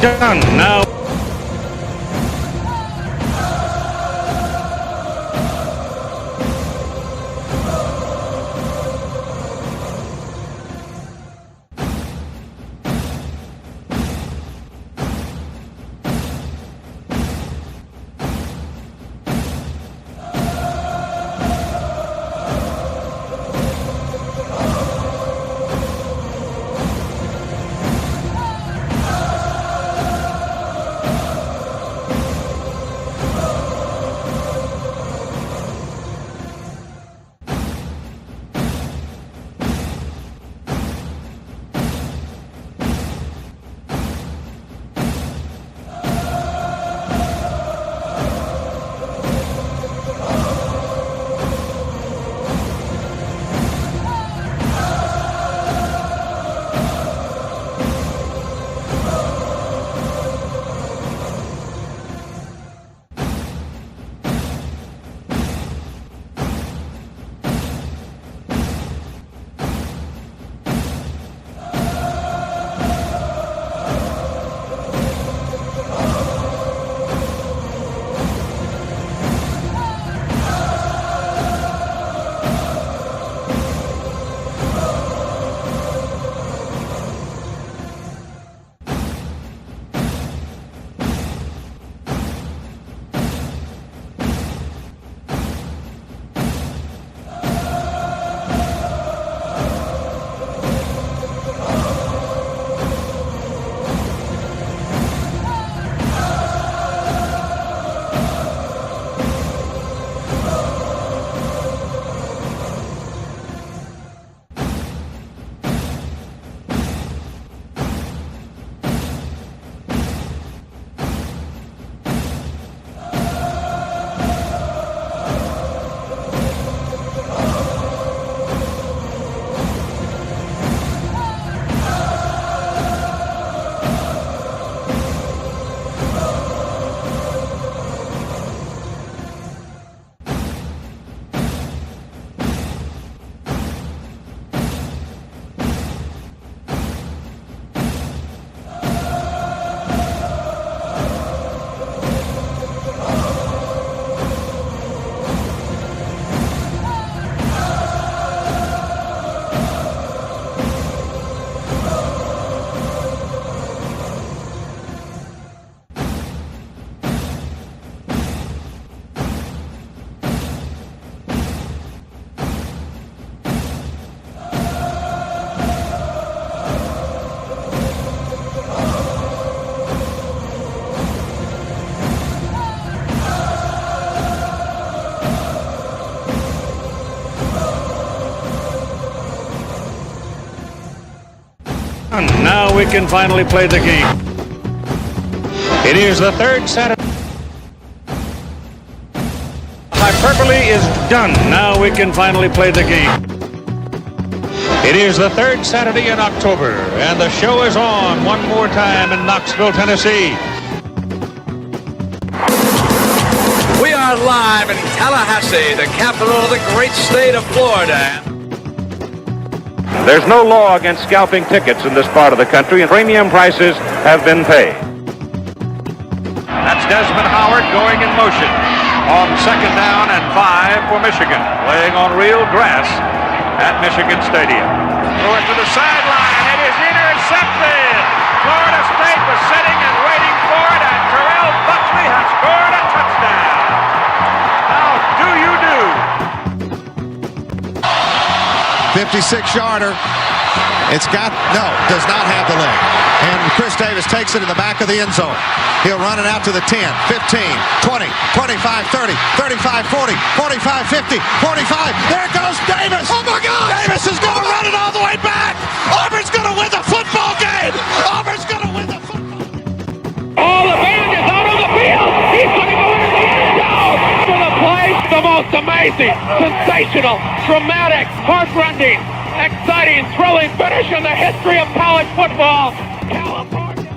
done. Now. Now we can finally play the game. It is the third Saturday. Hyperbole is done. Now we can finally play the game. It is the third Saturday in October, and the show is on one more time in Knoxville, Tennessee. We are live in Tallahassee, the capital of the great state of Florida. There's no law against scalping tickets in this part of the country, and premium prices have been paid. That's Desmond Howard going in motion on second down and 5 for Michigan, playing on real grass at Michigan Stadium. Throw it to the sideline. It is intercepted. Florida State was sitting and waiting for it, and Terrell Buckley has scored a touchdown. How do you do? 56-yarder. It's got, no, does not have the leg. And Chris Davis takes it in the back of the end zone. He'll run it out to the 10, 15, 20, 25, 30, 35, 40, 45, 50, 45. There goes Davis. Oh, my God. Davis is going to run it all the way back. Auburn's going to win the football game. Auburn's going to win the football game. Oh, the band is out on the field. He's going to go into the end zone for the play. The most amazing, sensational, dramatic, heart-rending, exciting, thrilling finish in the history of college football. California.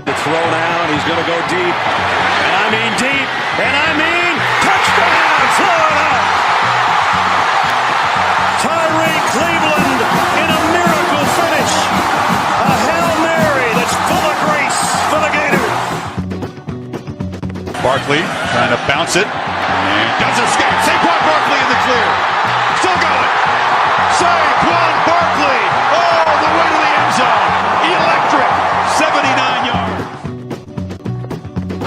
It's thrown out. He's going to go deep. And I mean deep. And I mean touchdown, Florida. Tyree Cleveland in a miracle finish. A Hail Mary that's full of grace for the Gators. Gets it. Does escape. Saquon Barkley in the clear. Still going. Saquon Barkley. Oh, the way to the end zone. Electric. 79 yards.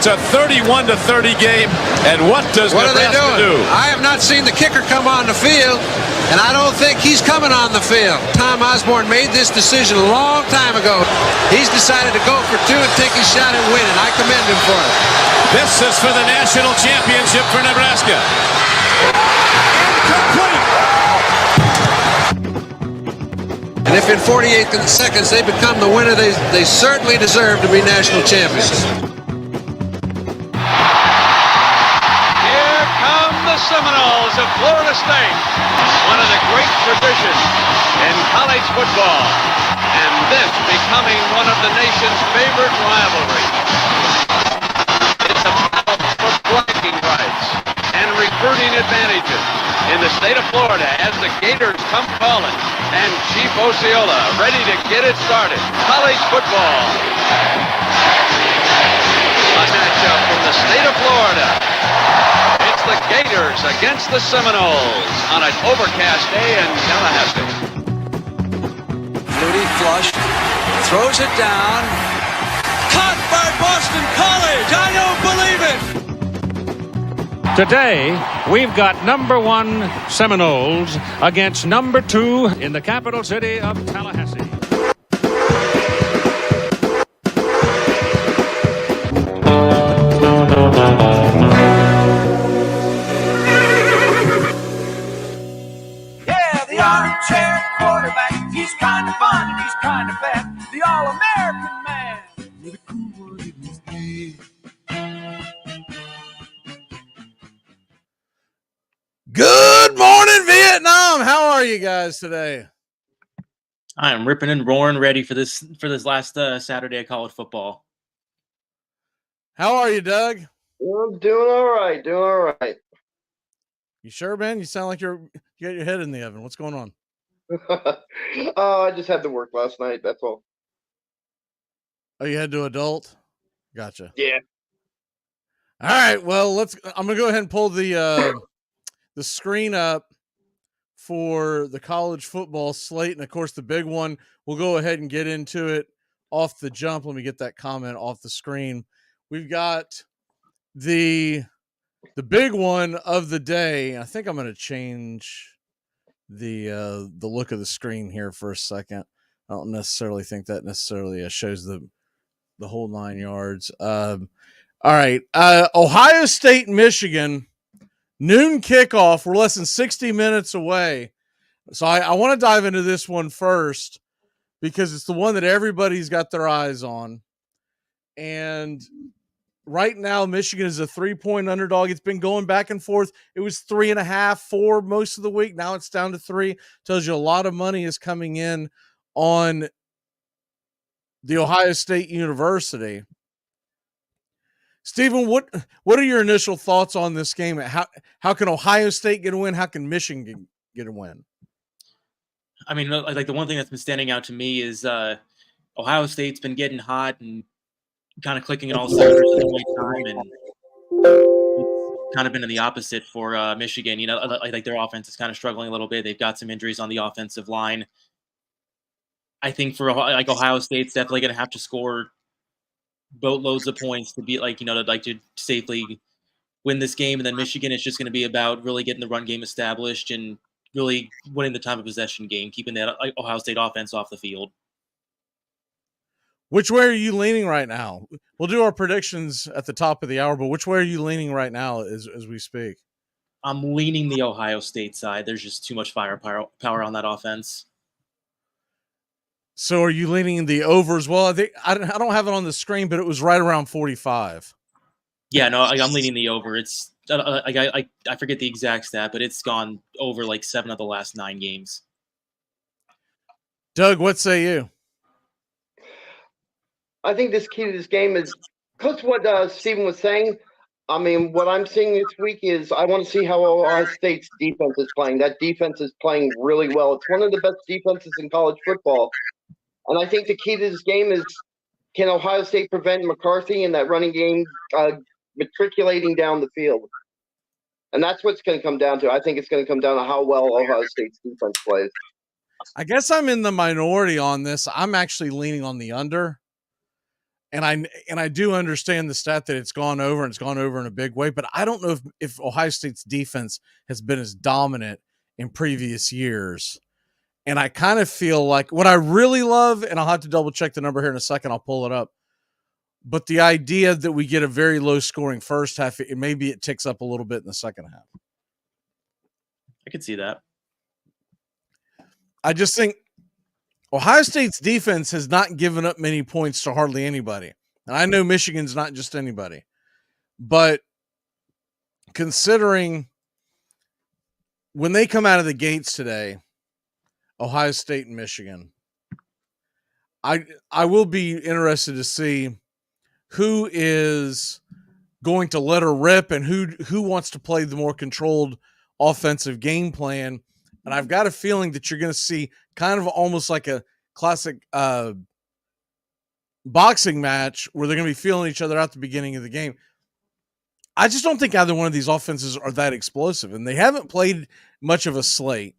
It's a 31-30 game, and what does Nebraska do? I have not seen the kicker come on the field, and I don't think he's coming on the field. Tom Osborne made this decision a long time ago. He's decided to go for two and take his shot at winning. I commend him for it. This is for the national championship for Nebraska. And if in 48 seconds they become the winner, they certainly deserve to be national champions. The Seminoles of Florida State, one of the great traditions in college football, and this becoming one of the nation's favorite rivalries. It's a battle for bragging rights and recruiting advantages in the state of Florida as the Gators come calling, and Chief Osceola ready to get it started. College football, a matchup from the state of Florida. The Gators against the Seminoles on an overcast day in Tallahassee. Moody flush, throws it down. Caught by Boston College. I don't believe it. Today, we've got number 1 Seminoles against number 2 in the capital city of Tallahassee. Armchair quarterback, he's kind of fun and he's kind of fat. The all-American man with a cool one in his head. Good morning, Vietnam. How are you guys today? I'm ripping and roaring, ready for this last Saturday of college football. How are you, Doug? I'm doing all right. You sure, man? You sound like you got your head in the oven. What's going on? I just had to work last night. That's all. Oh, you had to adult? Gotcha. Yeah. All right. Well, I'm gonna go ahead and pull the screen up for the college football slate, and of course the big one. We'll go ahead and get into it off the jump. Let me get that comment off the screen. We've got the big one of the day. I think I'm going to change the look of the screen here for a second. I don't necessarily think that necessarily shows the whole 9 yards. All right. Ohio State, Michigan, noon kickoff. We're less than 60 minutes away. So I want to dive into this one first because it's the one that everybody's got their eyes on. And right now, Michigan is a 3-point underdog. It's been going back and forth. It was 3.5, 4 most of the week. Now it's down to 3. Tells you a lot of money is coming in on the Ohio State University. Stephen, what are your initial thoughts on this game? How can Ohio State get a win? How can Michigan get a win? I mean, like the one thing that's been standing out to me is Ohio State's been getting hot and kind of clicking in all cylinders at the right time, and it's kind of been in the opposite for Michigan. You know, like their offense is kind of struggling a little bit. They've got some injuries on the offensive line. I think for like Ohio State's definitely going to have to score boatloads of points to be to safely win this game, and then Michigan is just going to be about really getting the run game established and really winning the time of possession game, keeping that Ohio State offense off the field. Which way are you leaning right now? We'll do our predictions at the top of the hour, but which way are you leaning right now as we speak? I'm leaning the Ohio State side. There's just too much firepower on that offense. So are you leaning the over as well? I don't have it on the screen, but it was right around 45. Yeah, no, I'm leaning the over. It's I forget the exact stat, but it's gone over like 7 of the last 9 games. Doug, what say you? I think this key to this game is close to what Stephen was saying. I mean, what I'm seeing this week is I want to see how Ohio State's defense is playing. That defense is playing really well. It's one of the best defenses in college football. And I think the key to this game is, can Ohio State prevent McCarthy and that running game matriculating down the field? And that's what's going to come down to. I think it's going to come down to how well Ohio State's defense plays. I guess I'm in the minority on this. I'm actually leaning on the under. And I do understand the stat that it's gone over, and it's gone over in a big way, but I don't know if Ohio State's defense has been as dominant in previous years. And I kind of feel like what I really love, and I'll have to double check the number here in a second, I'll pull it up. But the idea that we get a very low scoring first half, maybe it ticks up a little bit in the second half. I could see that. I just think Ohio State's defense has not given up many points to hardly anybody. And I know Michigan's not just anybody. But considering when they come out of the gates today, Ohio State and Michigan, I will be interested to see who is going to let her rip and who wants to play the more controlled offensive game plan. And I've got a feeling that you're going to see kind of almost like a classic boxing match where they're going to be feeling each other out at the beginning of the game. I just don't think either one of these offenses are that explosive, and they haven't played much of a slate.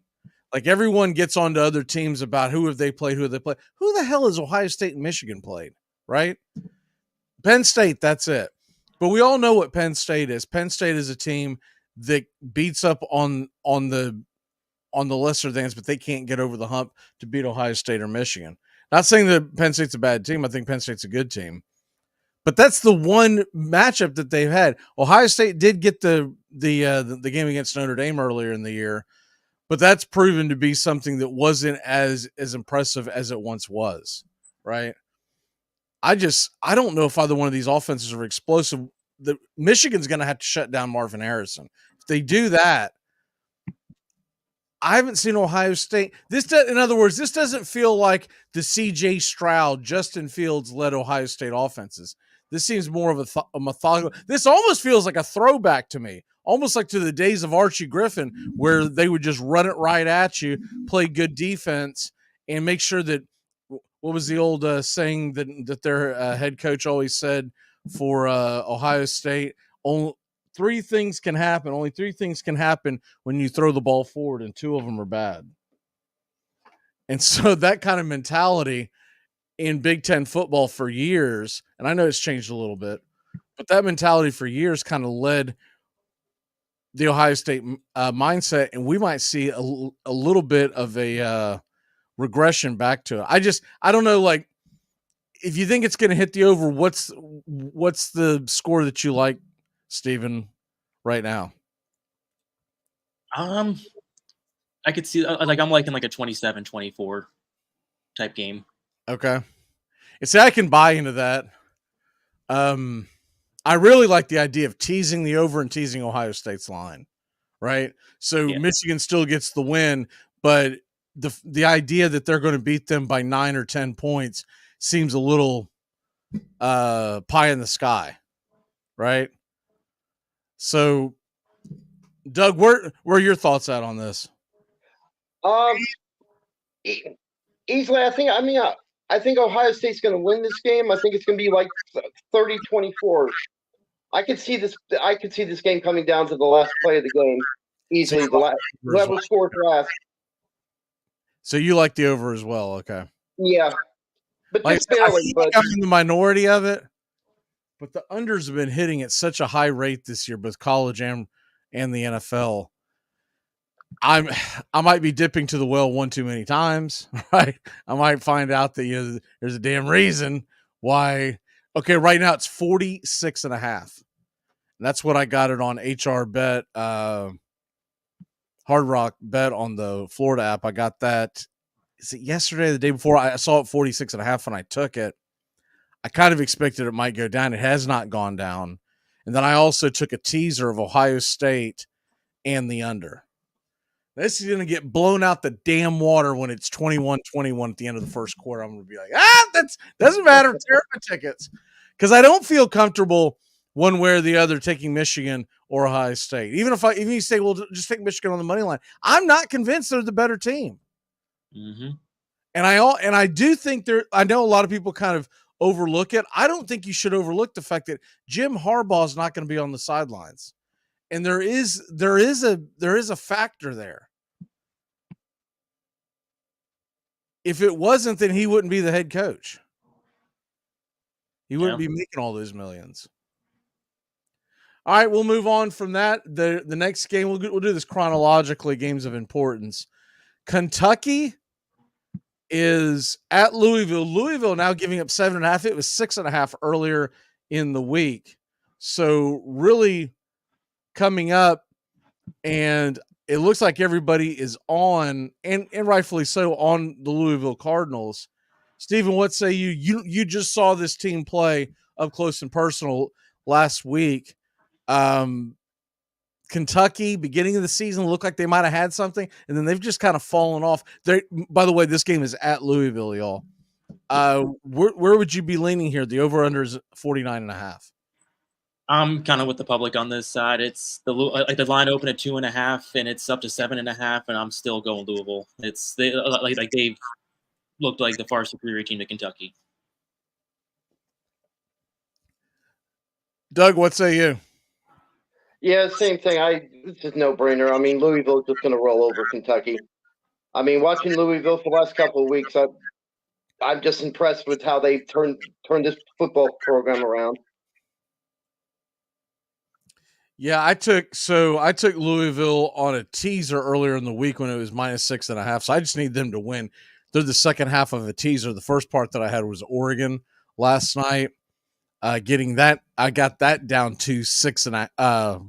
Like everyone gets on to other teams about who have they played. Who the hell has Ohio State and Michigan played, right? Penn State, that's it. But we all know what Penn State is. Penn State is a team that beats up on the lesser things, but they can't get over the hump to beat Ohio State or Michigan. Not saying that Penn State's a bad team. I think Penn State's a good team. But that's the one matchup that they've had. Ohio State did get the game against Notre Dame earlier in the year, but that's proven to be something that wasn't as impressive as it once was, right? I don't know if either one of these offenses are explosive. Michigan's going to have to shut down Marvin Harrison. If they do that, I haven't seen Ohio State. In other words, this doesn't feel like the C.J. Stroud, Justin Fields-led Ohio State offenses. This seems more of a methodical. This almost feels like a throwback to me, almost like to the days of Archie Griffin, where they would just run it right at you, play good defense, and make sure that what was the old saying that their head coach always said for Ohio State? Only three things can happen when you throw the ball forward, and two of them are bad. And so that kind of mentality in Big Ten football for years, and I know it's changed a little bit, but that mentality for years kind of led the Ohio State mindset, and we might see a little bit of a regression back to it. I don't know, like, if you think it's going to hit the over, what's the score that you like, Steven, right now? I could see, like, I'm liking like a 27-24 type game. Okay. And see, I can buy into that. I really like the idea of teasing the over and teasing Ohio State's line, right? So Michigan still gets the win, but the idea that they're going to beat them by 9 or 10 points seems a little pie in the sky, right? So, Doug, where are your thoughts at on this? Easily, I think Ohio State's going to win this game. I think it's going to be like 30-24. I could see this game coming down to the last play of the game easily. Whoever scores last. So you like the over as well, okay? Yeah, but like, just barely. I'm in the minority of it, but the unders have been hitting at such a high rate this year, both college and the NFL. I might be dipping to the well one too many times, right? I might find out that there's a damn reason why. Okay, right now it's 46.5. That's what I got it on HR Bet, Hard Rock Bet on the Florida app. I got that. Is it yesterday or the day before? I saw it 46.5 when I took it. I kind of expected it might go down. It has not gone down. And then I also took a teaser of Ohio State and the under. This is going to get blown out the damn water when it's 21-21 at the end of the first quarter. I'm going to be like, that doesn't matter. Tear up the tickets. Because I don't feel comfortable one way or the other taking Michigan or Ohio State. Even if you say, well, just take Michigan on the money line. I'm not convinced they're the better team. Mm-hmm. And I do think I know a lot of people kind of overlook it. I don't think you should overlook the fact that Jim Harbaugh is not going to be on the sidelines. And there is a factor there. If it wasn't, then he wouldn't be the head coach. He wouldn't be making all those millions. All right, we'll move on from that. The next game, we'll do this chronologically, games of importance. Kentucky is at Louisville. Louisville now giving up 7.5. It was 6.5 earlier in the week. So really coming up, and it looks like everybody is on, and rightfully so, on the Louisville Cardinals. Stephen, what say you? You just saw this team play up close and personal last week. Kentucky, beginning of the season, looked like they might have had something, and then they've just kind of fallen off. By the way, this game is at Louisville, y'all. Where would you be leaning here? The over-under is 49.5. I'm kind of with the public on this side. It's the line opened at 2.5, and it's up to 7.5, and I'm still going Louisville. They've looked like the far superior team to Kentucky. Doug, what say you? Yeah, same thing. This is no brainer. I mean, Louisville's just going to roll over Kentucky. I mean, watching Louisville for the last couple of weeks, I'm just impressed with how they turned this football program around. Yeah, I took Louisville on a teaser earlier in the week when it was -6.5. So I just need them to win. They're the second half of a teaser. The first part that I had was Oregon last night. Getting that, I got that down to 6.5,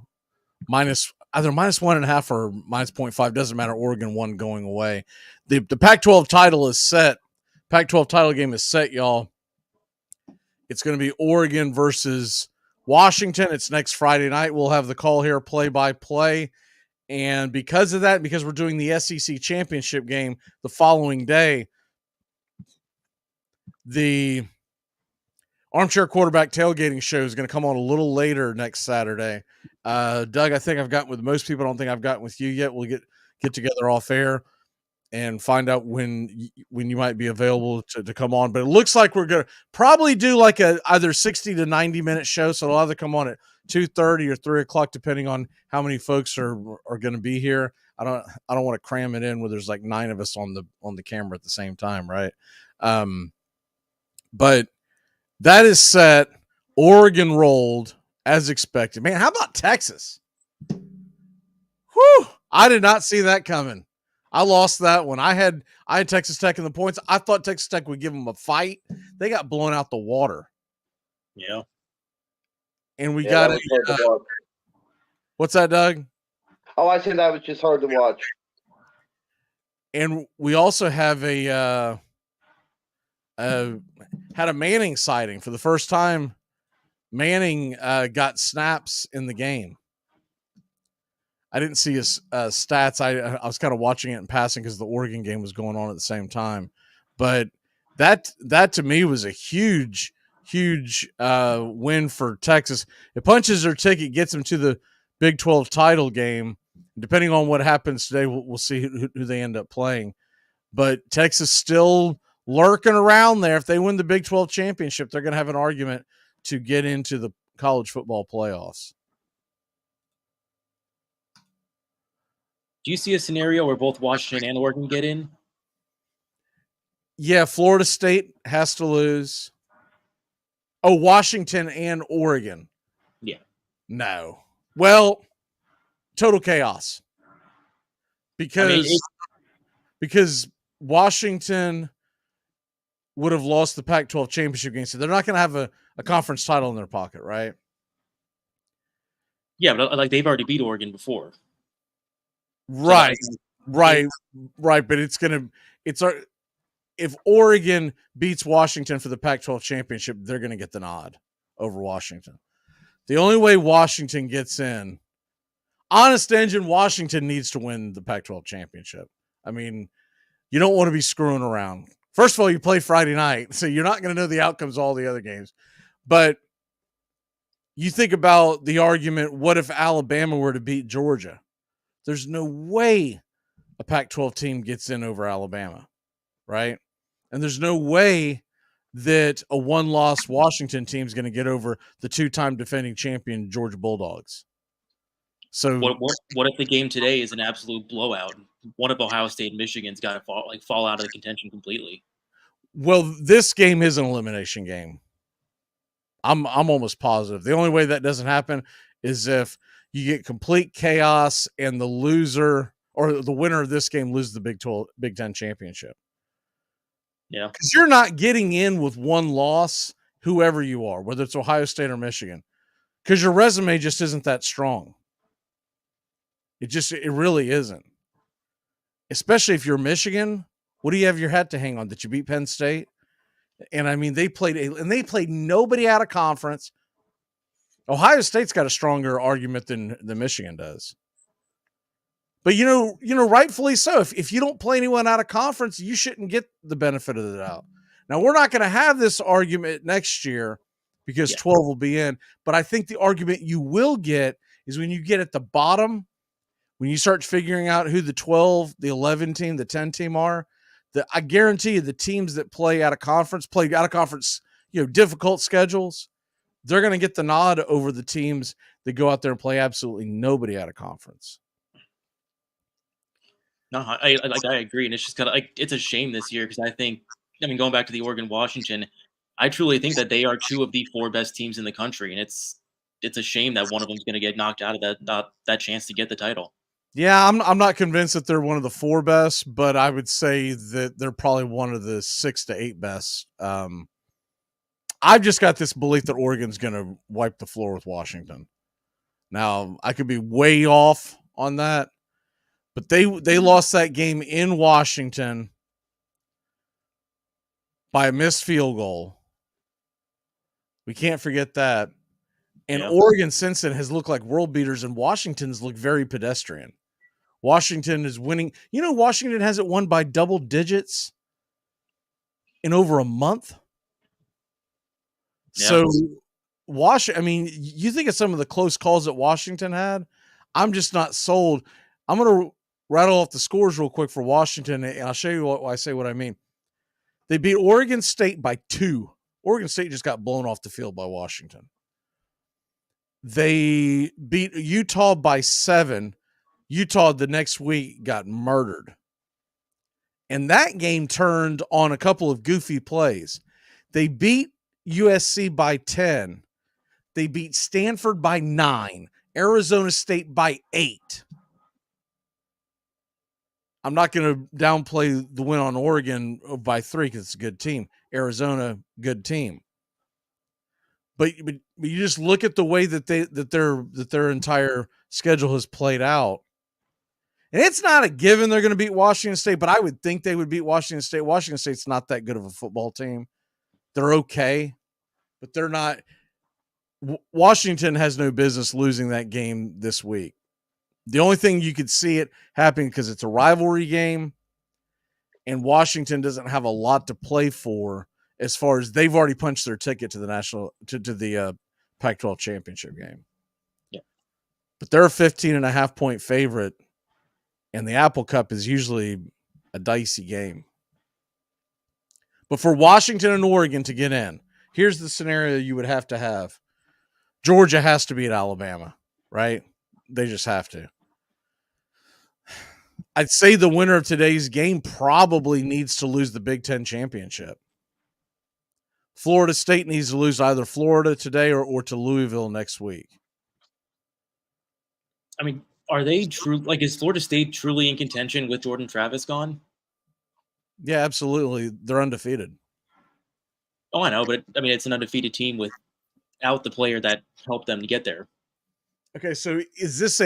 minus either -1.5 or -0.5. Doesn't matter. Oregon won going away. The Pac-12 title is set. Pac-12 title game is set, y'all. It's going to be Oregon versus Washington. It's next Friday night. We'll have the call here, play-by-play. And because of that, because we're doing the SEC championship game the following day, the Armchair Quarterback Tailgating Show is going to come on a little later next Saturday. Doug, I think I've gotten with most people. I don't think I've gotten with you yet. We'll get together off air and find out when you might be available to come on. But it looks like we're going to probably do like a either 60 to 90 minute show. So it'll either come on at 2:30 or 3 o'clock, depending on how many folks are going to be here. I don't want to cram it in where there's like 9 of us on the camera at the same time, right? But that is set. Oregon rolled as expected. Man, how about Texas? Whew! I did not see that coming. I lost that one. I had Texas Tech in the points. I thought Texas Tech would give them a fight. They got blown out the water. Yeah. And we got what's that, Doug? Oh, I said that was just hard to watch. And we also have had a Manning sighting for the first time. Manning got snaps in the game. I didn't see his stats. I was kind of watching it in passing because the Oregon game was going on at the same time. But that to me was a huge win for Texas. It punches their ticket, gets them to the Big 12 title game. Depending on what happens today, we'll see who they end up playing. But Texas still lurking around there. If they win the Big 12 championship, they're going to have an argument to get into the college football playoffs. Do you see a scenario where both Washington and Oregon get in? Yeah, Florida State has to lose. Oh, Washington and Oregon. Yeah. No. Well, total chaos. Because Washington would have lost the Pac-12 championship game, so they're not going to have a conference title in their pocket, right? Yeah, but like they've already beat Oregon before. Right. But if Oregon beats Washington for the Pac-12 championship, they're going to get the nod over Washington. The only way Washington gets in, honest engine, Washington needs to win the Pac-12 championship. I mean, you don't want to be screwing around. First of all, you play Friday night, so you're not going to know the outcomes of all the other games. But you think about the argument, what if Alabama were to beat Georgia? There's no way a Pac-12 team gets in over Alabama, right? And there's no way that a one-loss Washington team is going to get over the two-time defending champion Georgia Bulldogs. So what if the game today is an absolute blowout? One of Ohio State and Michigan's got to fall out of the contention completely. Well, this game is an elimination game. I'm almost positive. The only way that doesn't happen is if you get complete chaos and the loser or the winner of this game loses the Big Ten championship. Yeah. Because you're not getting in with one loss, whoever you are, whether it's Ohio State or Michigan, because your resume just isn't that strong. It really isn't. Especially if you're Michigan, what do you have your hat to hang on? That you beat Penn State? And I mean, they played nobody out of conference. Ohio State's got a stronger argument than Michigan does. But you know, rightfully so. If you don't play anyone out of conference, you shouldn't get the benefit of the doubt. Now, we're not going to have this argument next year because 12 will be in. But I think the argument you will get is when you get at the bottom, when you start figuring out who the 12, the 11 team, the 10 team are. I guarantee you the teams that play out of conference, difficult schedules, they're going to get the nod over the teams that go out there and play absolutely nobody out of conference. No, I agree. And it's just kind of it's a shame this year because going back to the Oregon-Washington, I truly think that they are two of the 4 best teams in the country. And it's a shame that one of them is going to get knocked out of that chance to get the title. Yeah, I'm not convinced that they're one of the 4 best, but I would say that they're probably one of the 6 to 8 best. I've just got this belief that Oregon's going to wipe the floor with Washington. Now, I could be way off on that, but they lost that game in Washington by a missed field goal. We can't forget that. And Oregon since then has looked like world beaters, and Washington's looked very pedestrian. Washington is winning. You know, Washington hasn't won by double digits in over a month. Yeah. So, you think of some of the close calls that Washington had. I'm just not sold. I'm going to rattle off the scores real quick for Washington, and I'll show you why I say what I mean. They beat Oregon State by 2. Oregon State just got blown off the field by Washington. They beat Utah by 7. Utah the next week got murdered. And that game turned on a couple of goofy plays. They beat USC by 10. They beat Stanford by 9. Arizona State by 8. I'm not going to downplay the win on Oregon by 3 because it's a good team. Arizona, good team. But you just look at the way that their entire schedule has played out. And it's not a given they're going to beat Washington State, but I would think they would beat Washington State. Washington State's not that good of a football team. They're okay, but they're not. Washington has no business losing that game this week. The only thing you could see it happening because it's a rivalry game, and Washington doesn't have a lot to play for as far as they've already punched their ticket to the the Pac-12 championship game. Yeah, but they're a 15.5-point favorite. And the Apple Cup is usually a dicey game. But for Washington and Oregon to get in, here's the scenario you would have to have. Georgia has to beat Alabama, right? They just have to. I'd say the winner of today's game probably needs to lose the Big Ten championship. Florida State needs to lose either Florida today or to Louisville next week. I mean, are they true? Like, is Florida State truly in contention with Jordan Travis gone? Yeah, absolutely. They're undefeated. Oh, I know, but I mean, it's an undefeated team without the player that helped them to get there. Okay, so is this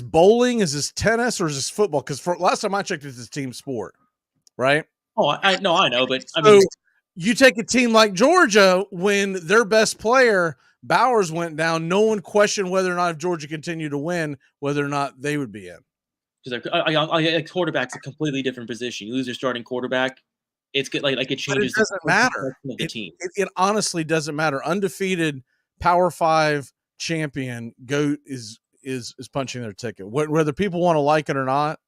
bowling? Is this tennis, or is this football? Because for last time I checked, it's a team sport, right? Oh, I know, but I mean, so you take a team like Georgia when their best player Bowers went down. No one questioned whether or not if Georgia continued to win, whether or not they would be in. Because a quarterback's a completely different position. You lose your starting quarterback, it's good. Like it changes. But it doesn't matter. The team. It honestly doesn't matter. Undefeated Power 5 champion is punching their ticket. Whether people want to like it or not.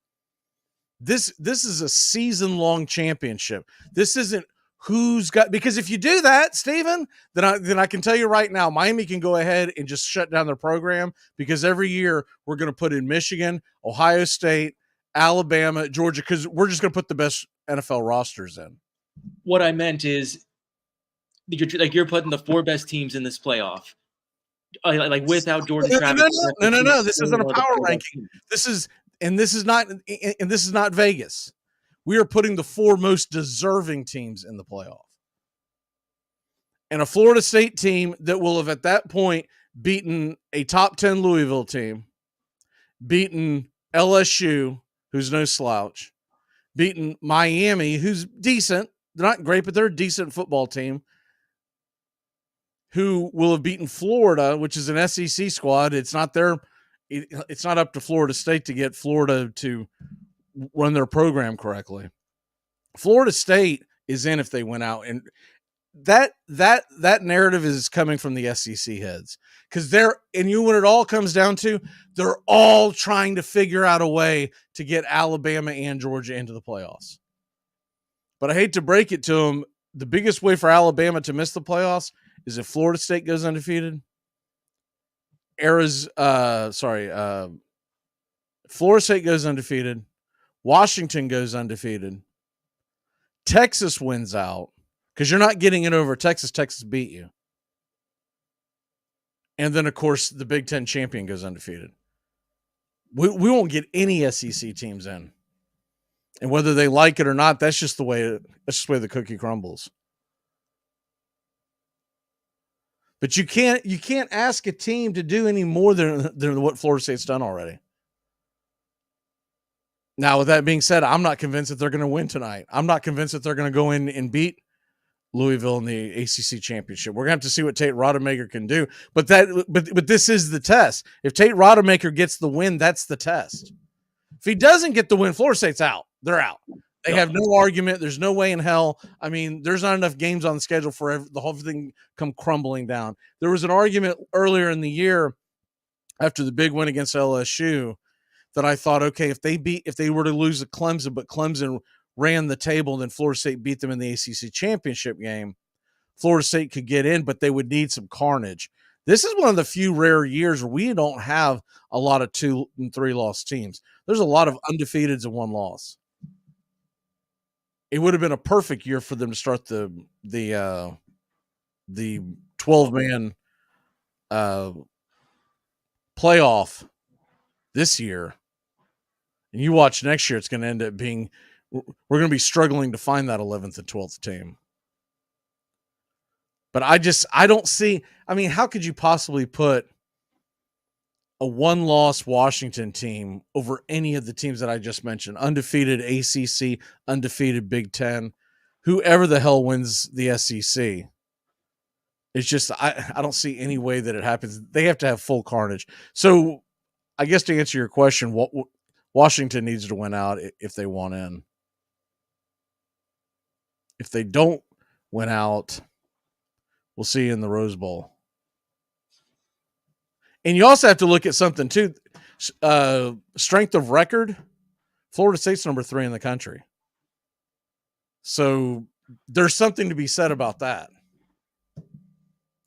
This is a season-long championship. This isn't who's got, because if you do that, Steven, then I can tell you right now, Miami can go ahead and just shut down their program, because every year we're going to put in Michigan, Ohio State, Alabama, Georgia, because we're just going to put the best NFL rosters in. What I meant is, you're putting the 4 best teams in this playoff, like without Jordan Travis. No. This isn't a power ranking. This is not Vegas. We are putting the 4 most deserving teams in the playoff. And a Florida State team that will have at that point beaten a top 10 Louisville team, beaten LSU, who's no slouch, beaten Miami, who's decent. They're not great, but they're a decent football team, who will have beaten Florida, which is an SEC squad. It's not up to Florida State to get Florida to run their program correctly. Florida State is in if they went out, and that narrative is coming from the SEC heads, because when it all comes down to, they're all trying to figure out a way to get Alabama and Georgia into the playoffs. But I hate to break it to them, the biggest way for Alabama to miss the playoffs is if Florida State goes undefeated. Florida State goes undefeated. Washington goes undefeated. Texas wins out, because you're not getting it over Texas. Texas beat you. And then, of course, the Big Ten champion goes undefeated. We won't get any SEC teams in. And whether they like it or not, that's just the way the cookie crumbles. But you can't ask a team to do any more than what Florida State's done already. Now, with that being said, I'm not convinced that they're going to win tonight. I'm not convinced that they're going to go in and beat Louisville in the ACC championship. We're going to have to see what Tate Rodemaker can do. But this is the test. If Tate Rodemaker gets the win, that's the test. If he doesn't get the win, Florida State's out. They're out. They have no argument. There's no way in hell. I mean, there's not enough games on the schedule for the whole thing come crumbling down. There was an argument earlier in the year after the big win against LSU that I thought, okay, if they were to lose to Clemson, but Clemson ran the table, and then Florida State beat them in the ACC championship game, Florida State could get in, but they would need some carnage. This is one of the few rare years where we don't have a lot of 2 and 3 loss teams. There's a lot of undefeateds and 1 loss. It would have been a perfect year for them to start the 12-man playoff this year. And you watch next year, it's going to end up being, we're going to be struggling to find that 11th and 12th team. But I don't see, I mean, how could you possibly put a 1-loss Washington team over any of the teams that I just mentioned? Undefeated ACC, undefeated Big Ten, whoever the hell wins the SEC. It's just, I don't see any way that it happens. They have to have full carnage. So I guess to answer your question, what Washington needs to win out if they want in. If they don't win out, we'll see you in the Rose Bowl. And you also have to look at something too. Strength of record, Florida State's number 3 in the country. So there's something to be said about that.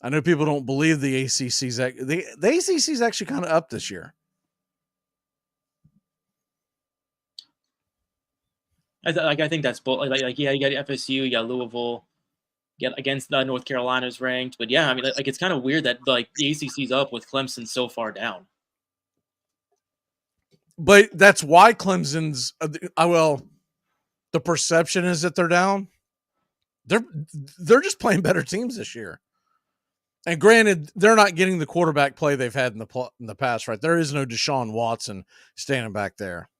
I know people don't believe the ACC's. The ACC's actually kind of up this year. I think that's both. Yeah, you got FSU, you got Louisville, against North Carolina's ranked. But yeah, I mean, it's kind of weird that the ACC's up with Clemson so far down. But that's why Clemson's. The perception is that they're down. They're just playing better teams this year. And granted, they're not getting the quarterback play they've had in the past, right? There is no Deshaun Watson standing back there.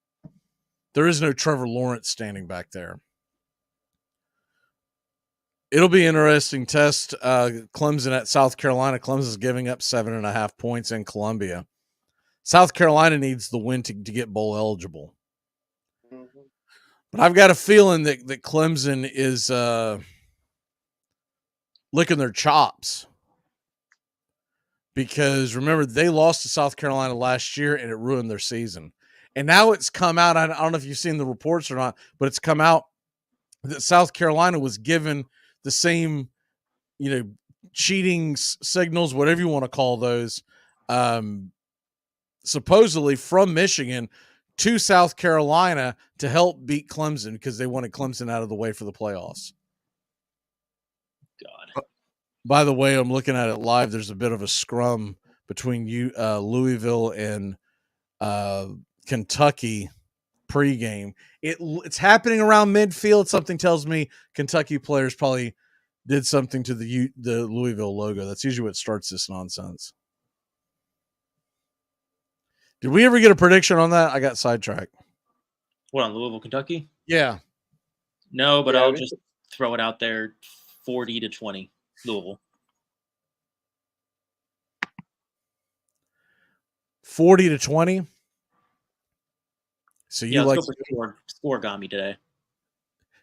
There is no Trevor Lawrence standing back there. It'll be an interesting test. Clemson at South Carolina. Clemson's giving up 7.5 points in Columbia. South Carolina needs the win to get bowl eligible. Mm-hmm. But I've got a feeling that Clemson is licking their chops. Because remember, they lost to South Carolina last year and it ruined their season. And now it's come out, I don't know if you've seen the reports or not, but it's come out that South Carolina was given the same, cheating signals, whatever you want to call those, supposedly from Michigan to South Carolina to help beat Clemson because they wanted Clemson out of the way for the playoffs. God. By the way, I'm looking at it live. There's a bit of a scrum between Louisville and Kentucky pregame. It's happening around midfield. Something tells me Kentucky players probably did something to the Louisville logo. That's usually what starts this nonsense. Did we ever get a prediction on that? I got sidetracked. What, on Louisville, Kentucky? Yeah. No, but I'll just throw it out there, 40-20, Louisville. 40-20. So you like score got me today.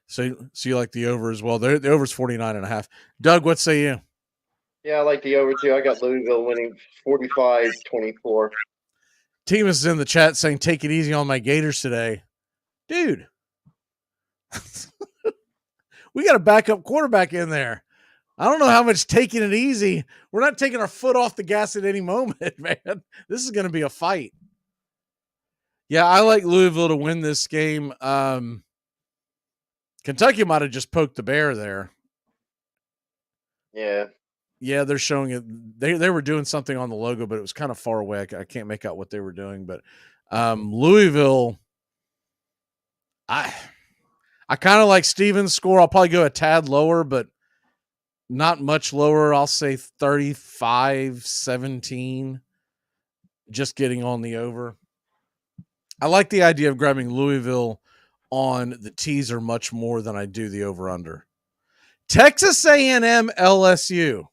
So you like the over as well. The over's 49.5. Doug, what say you? Yeah, I like the over too. I got Louisville winning 45-24. Team is in the chat saying, take it easy on my Gators today. Dude, we got a backup quarterback in there. I don't know how much taking it easy. We're not taking our foot off the gas at any moment, man. This is going to be a fight. Yeah, I like Louisville to win this game. Kentucky might have just poked the bear there. Yeah. Yeah, they're showing it. They were doing something on the logo, but it was kind of far away. I can't make out what they were doing. But Louisville, I kind of like Stevens' score. I'll probably go a tad lower, but not much lower. I'll say 35-17, just getting on the over. I like the idea of grabbing Louisville on the teaser much more than I do the over-under. Texas A&M LSU.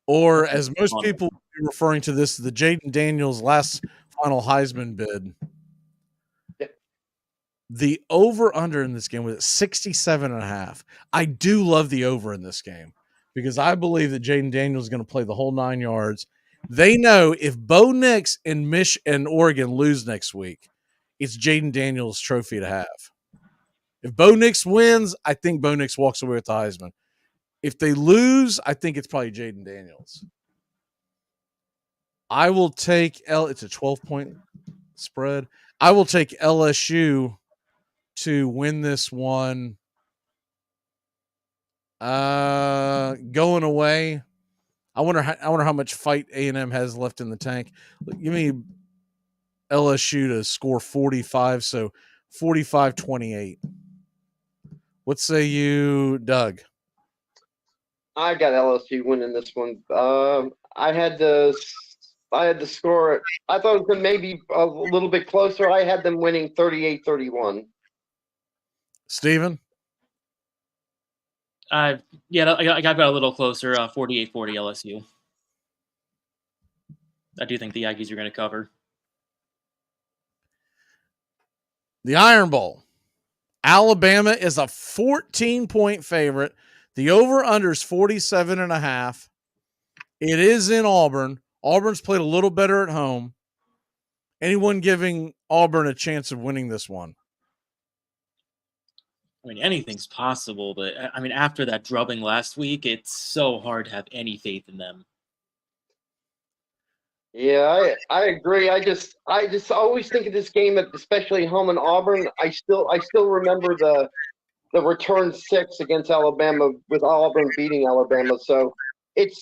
Or as most people are referring to this, the Jaden Daniels last final Heisman bid. The over-under in this game was at 67.5. I do love the over in this game because I believe that Jaden Daniels is going to play the whole 9 yards. They know if Bo Nix and Oregon lose next week, it's Jaden Daniels' trophy to have. If Bo Nix wins, I think Bo Nix walks away with the Heisman. If they lose, I think it's probably Jaden Daniels. I will take it's a 12-point spread. I will take LSU to win this one. Going away. I wonder how much fight A&M has left in the tank. Give me LSU to score 45, so 45-28. What say you, Doug? I got LSU winning this one. I had the score. I thought it was maybe a little bit closer. I had them winning 38-31. Steven? I got a little closer, 48-40 LSU. I do think the Aggies are going to cover. The Iron Bowl. Alabama is a 14-point favorite. The over-under is 47.5. It is in Auburn. Auburn's played a little better at home. Anyone giving Auburn a chance of winning this one? I mean, anything's possible, but I mean, after that drubbing last week, it's so hard to have any faith in them. Yeah, I agree. I just always think of this game, especially home in Auburn. I still remember the return 6 against Alabama with Auburn beating Alabama. So it's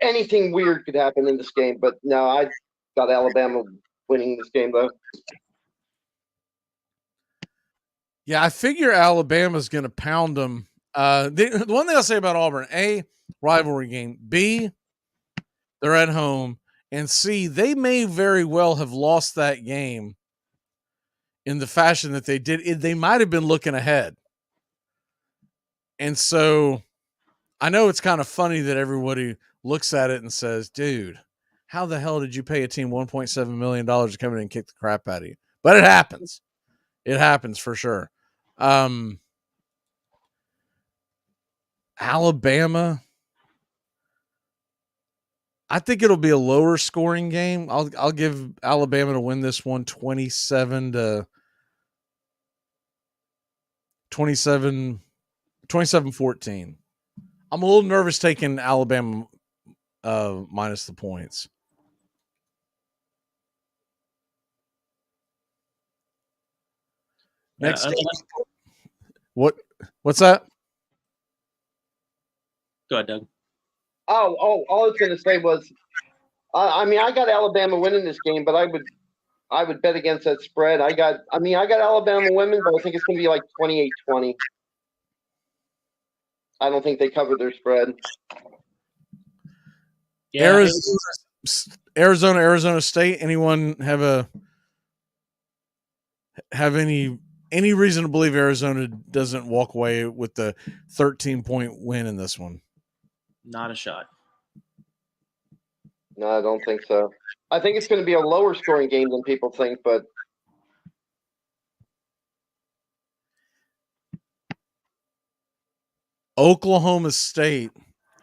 anything weird could happen in this game. But no, I got Alabama winning this game though. Yeah, I figure Alabama's going to pound them. The one thing I'll say about Auburn, A, rivalry game. B, they're at home. And C, they may very well have lost that game in the fashion that they did. They might have been looking ahead. And so I know it's kind of funny that everybody looks at it and says, dude, how the hell did you pay a team $1.7 million to come in and kick the crap out of you? But it happens. It happens for sure. Alabama, I think it'll be a lower scoring game. I'll give Alabama to win this one 27-24. 27-14. I'm a little nervous taking Alabama minus the points. Next, what's that? Go ahead, Doug. All I was going to say was, I got Alabama winning this game, but I would bet against that spread. I got Alabama winning, but I think it's going to be like 28-20. I don't think they cover their spread. Yeah, Arizona State. Anyone have any reason to believe Arizona doesn't walk away with the 13-point win in this one? Not a shot. No, I don't think so. I think it's going to be a lower scoring game than people think, but Oklahoma State,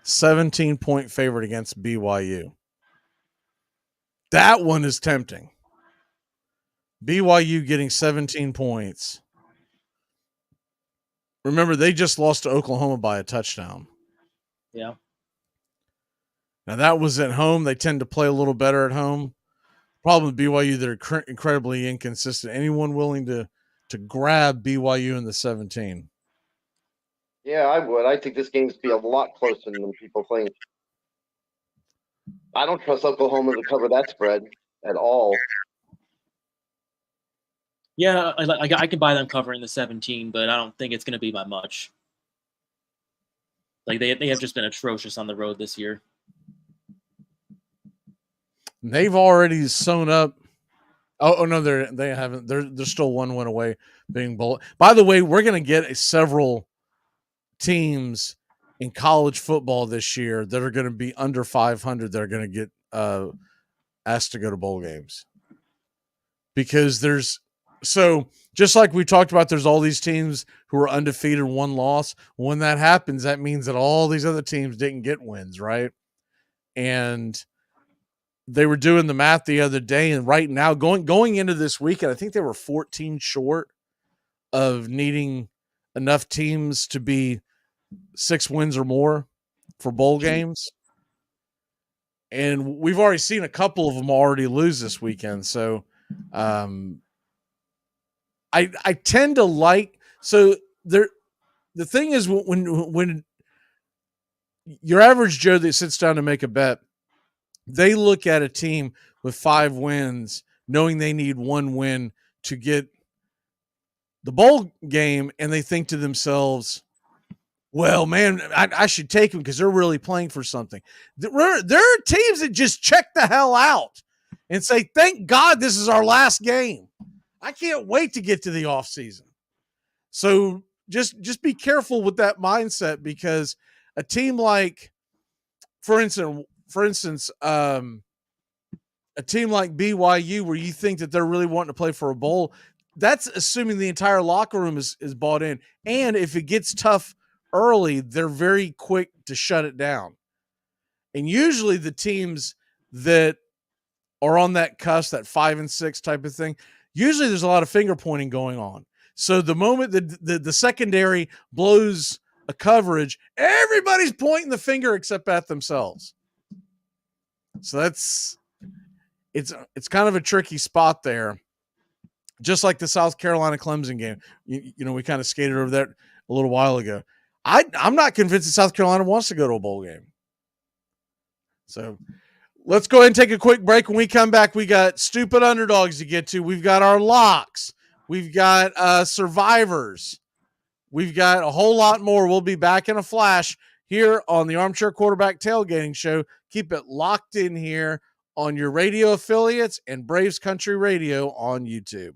17-point favorite against BYU. That one is tempting. BYU getting 17 points. Remember, they just lost to Oklahoma by a touchdown. Yeah. Now, that was at home. They tend to play a little better at home. Problem with BYU, they're incredibly inconsistent. Anyone willing to grab BYU in the 17? yeah, I would. I think this game's be a lot closer than people think. I don't trust Oklahoma to cover that spread at all. Yeah, I can buy them covering the 17, but I don't think it's going to be by much. Like they have just been atrocious on the road this year. They've already sewn up. Oh no, they haven't. They're still one win away being bold. By the way, we're going to get several teams in college football this year that are going to be under 500 that are going to get asked to go to bowl games, because so just like we talked about, there's all these teams who are undefeated, one loss. When that happens, that means that all these other teams didn't get wins, right? And they were doing the math the other day, and right now going into this weekend, I think they were 14 short of needing enough teams to be 6 wins or more for bowl games. And we've already seen a couple of them already lose this weekend. So I tend to like, so there, the thing is when your average Joe that sits down to make a bet, they look at a team with 5 wins, knowing they need 1 win to get the bowl game, and they think to themselves, well, man, I should take them because they're really playing for something. There are teams that just check the hell out and say, thank God this is our last game. I can't wait to get to the offseason. So just be careful with that mindset, because a team like, for instance, a team like BYU, where you think that they're really wanting to play for a bowl, that's assuming the entire locker room is bought in. And if it gets tough early, they're very quick to shut it down. And usually the teams that are on that cusp, that 5 and 6 type of thing, usually there's a lot of finger pointing going on. So the moment that the secondary blows a coverage, everybody's pointing the finger except at themselves. So it's kind of a tricky spot there. Just like the South Carolina Clemson game. You know, we kind of skated over that a little while ago. I'm not convinced that South Carolina wants to go to a bowl game. So let's go ahead and take a quick break. When we come back, we got stupid underdogs to get to. We've got our locks. We've got survivors. We've got a whole lot more. We'll be back in a flash here on the Armchair Quarterback Tailgating Show. Keep it locked in here on your radio affiliates and Braves Country Radio on YouTube.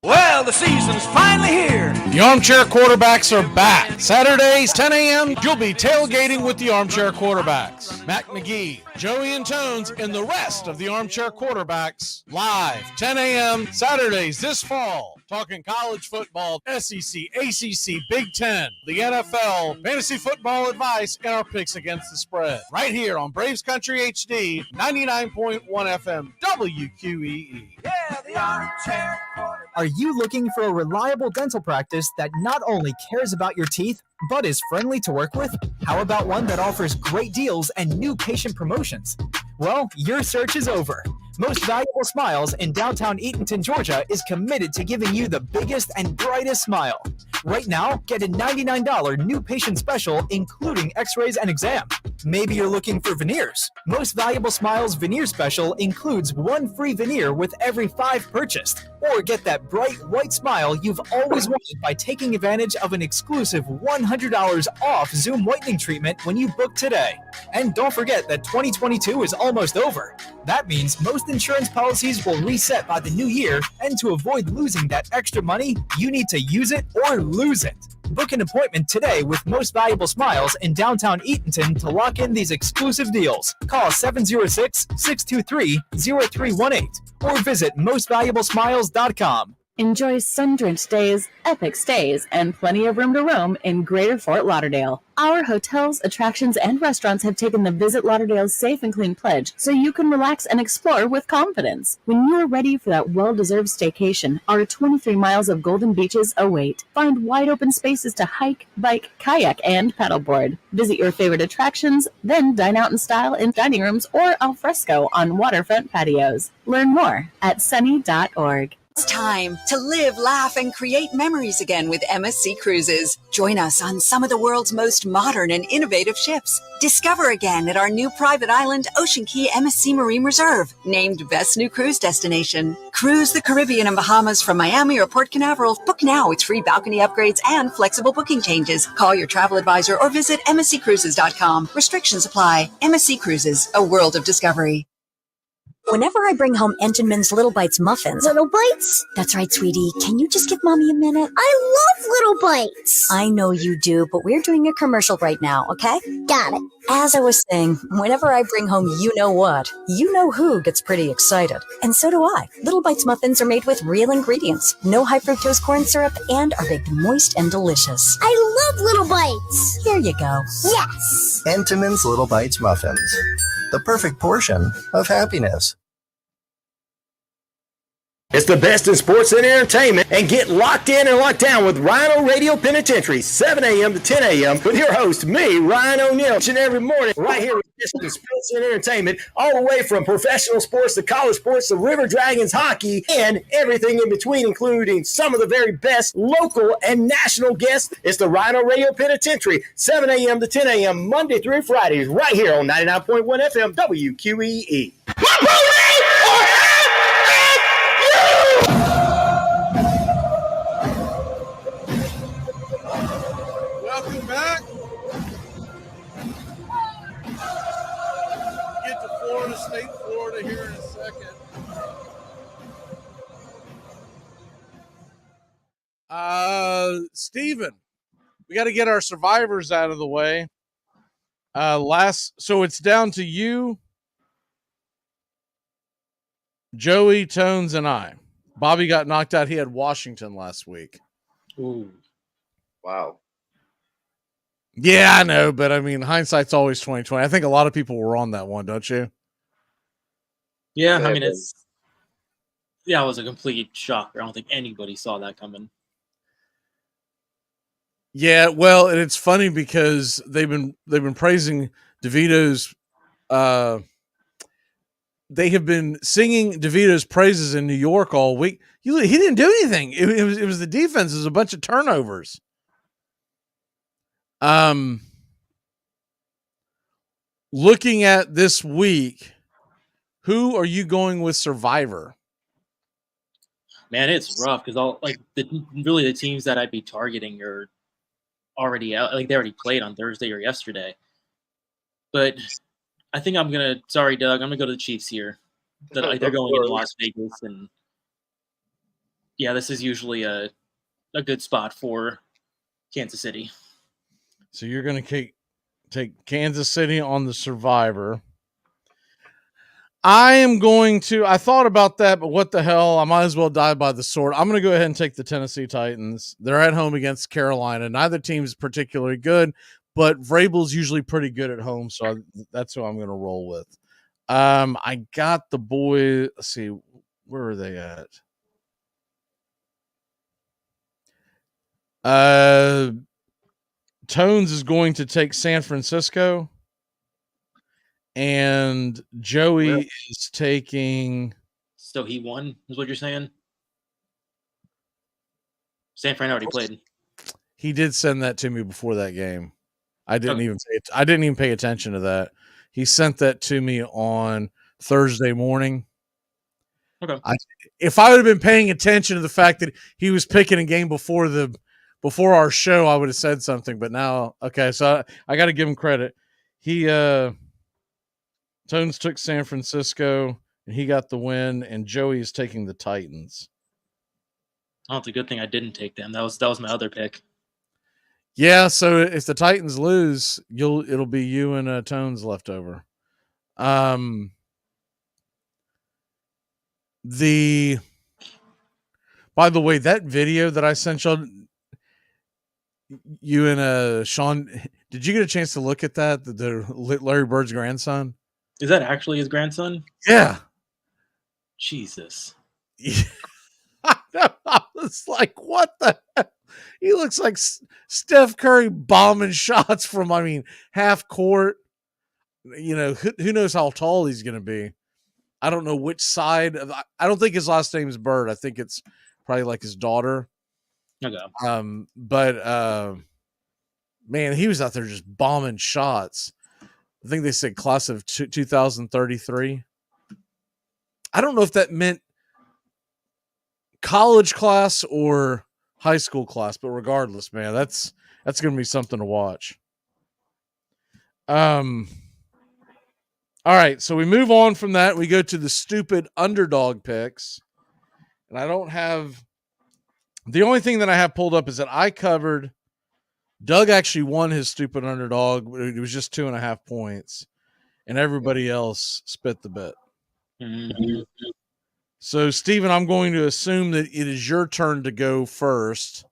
Well, the season's finally here. The Armchair Quarterbacks are back. Saturdays, 10 a.m., you'll be tailgating with the Armchair Quarterbacks. Mac Magee, Joey and Tones, and the rest of the Armchair Quarterbacks live, 10 a.m., Saturdays this fall. Talking college football, SEC, ACC, Big Ten, the NFL, fantasy football advice, and our picks against the spread. Right here on Braves Country HD, 99.1 FM, WQEE. Yeah, the Armchair Quarterback. Are you looking for a reliable dental practice that not only cares about your teeth, but is friendly to work with? How about one that offers great deals and new patient promotions? Well, your search is over. Most Valuable Smiles in downtown Eatonton, Georgia is committed to giving you the biggest and brightest smile. Right now, get a $99 new patient special, including x-rays and exam. Maybe you're looking for veneers. Most Valuable Smiles veneer special includes 1 free veneer with every 5 purchased. Or get that bright white smile you've always wanted by taking advantage of an exclusive $100 off Zoom whitening treatment when you book today. And don't forget that 2022 is almost over. That means most insurance policies will reset by the new year, and to avoid losing that extra money, you need to use it or lose it. Book an appointment today with Most Valuable Smiles in downtown Eatonton to lock in these exclusive deals. Call 706-623-0318 or visit mostvaluablesmiles.com. Enjoy sun-drenched days, epic stays, and plenty of room to roam in Greater Fort Lauderdale. Our hotels, attractions, and restaurants have taken the Visit Lauderdale's Safe and Clean pledge, so you can relax and explore with confidence. When you're ready for that well-deserved staycation, our 23 miles of golden beaches await. Find wide-open spaces to hike, bike, kayak, and paddleboard. Visit your favorite attractions, then dine out in style in dining rooms or al fresco on waterfront patios. Learn more at sunny.org. It's time to live, laugh, and create memories again with MSC Cruises. Join us on some of the world's most modern and innovative ships. Discover again at our new private island, Ocean Key MSC Marine Reserve, named Best New Cruise Destination. Cruise the Caribbean and Bahamas from Miami or Port Canaveral. Book now with free balcony upgrades and flexible booking changes. Call your travel advisor or visit msccruises.com. Restrictions apply. MSC Cruises, a world of discovery. Whenever I bring home Entenmann's Little Bites muffins... Little Bites? That's right, sweetie. Can you just give Mommy a minute? I love Little Bites! I know you do, but we're doing a commercial right now, okay? Got it. As I was saying, whenever I bring home you-know-what, you-know-who gets pretty excited. And so do I. Little Bites muffins are made with real ingredients, no high-fructose corn syrup, and are baked moist and delicious. I love Little Bites! Here you go. Yes! Entenmann's Little Bites muffins. The perfect portion of happiness. It's the best in sports and entertainment, and get locked in and locked down with Rhino Radio Penitentiary, 7 a.m. to 10 a.m. with your host, me, Ryan O'Neill, each and every morning right here with best in sports and entertainment, all the way from professional sports to college sports to River Dragons hockey and everything in between, including some of the very best local and national guests. It's the Rhino Radio Penitentiary, 7 a.m. to 10 a.m. Monday through Fridays right here on 99.1 FM WQEE. Welcome back. Get to Florida State, Florida here in a second. Steven, we got to get our survivors out of the way. So it's down to you, Joey, Tones, and I. Bobby got knocked out. He had Washington last week. Ooh. Wow. Yeah, I know, but I mean, hindsight's always 20/20. I think a lot of people were on that one, don't you? Yeah, I mean, it was a complete shocker. I don't think anybody saw that coming. Yeah, well, and it's funny because they've been praising DeVito's. They have been singing DeVito's praises in New York all week. He didn't do anything. It was the defense. It was a bunch of turnovers. Looking at this week, who are you going with Survivor? Man, it's rough because the teams that I'd be targeting are already out. Like they already played on Thursday or yesterday. But I think sorry, Doug, I'm gonna go to the Chiefs here. They're going into Las Vegas, and yeah, this is usually a good spot for Kansas City. So you're gonna take Kansas City on the Survivor. I thought about that, but what the hell? I might as well die by the sword. I'm going to go ahead and take the Tennessee Titans. They're at home against Carolina. Neither team is particularly good, but Vrabel's usually pretty good at home, so that's who I'm going to roll with. I got the boy. Let's see, where are they at? Tones is going to take San Francisco, and Joey is taking. So he won, is what you're saying? San Fran already played. He did send that to me before that game. I didn't even pay attention to that. He sent that to me on Thursday morning. Okay. If I would have been paying attention to the fact that he was picking a game before our show, I would have said something. But now, okay, so I got to give him credit. He Tones took San Francisco and he got the win, and Joey is taking the Titans. Oh, it's a good thing I didn't take them. That was my other pick. Yeah, so if the Titans lose, it'll be you and Tones left over. By the way, that video that I sent you and Sean, did you get a chance to look at that? The Larry Bird's grandson? Is that actually his grandson? Yeah. Jesus. I was like, what the heck? He looks like Steph Curry bombing shots from, half court. Who knows how tall he's going to be. I don't know which side. I don't think his last name is Bird. I think it's probably like his daughter. Okay. But man, he was out there just bombing shots. I think they said class of 2033. I don't know if that meant college class or high school class, but regardless, man, that's going to be something to watch. All right, so we move on from that. We go to the stupid underdog picks. And I don't have the only thing that I have pulled up is that I covered Doug actually won his stupid underdog. It was just 2.5 points, and everybody else spit the bet. Mm-hmm. So, Steven, I'm going to assume that it is your turn to go first.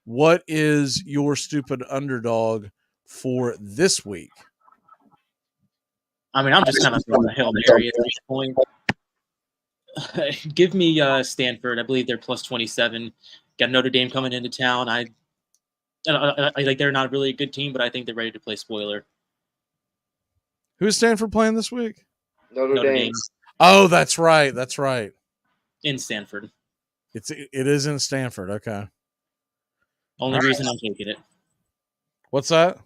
What is your stupid underdog for this week? I'm just kind of throwing a Hail Mary at this point. Give me Stanford. I believe they're plus 27. Got Notre Dame coming into town. I like they're not really a good team, but I think they're ready to play spoiler. Who's Stanford playing this week? Notre Dame. Oh, that's right. That's right. In Stanford. It is in Stanford. Okay. Only reason I'm taking it. What's that?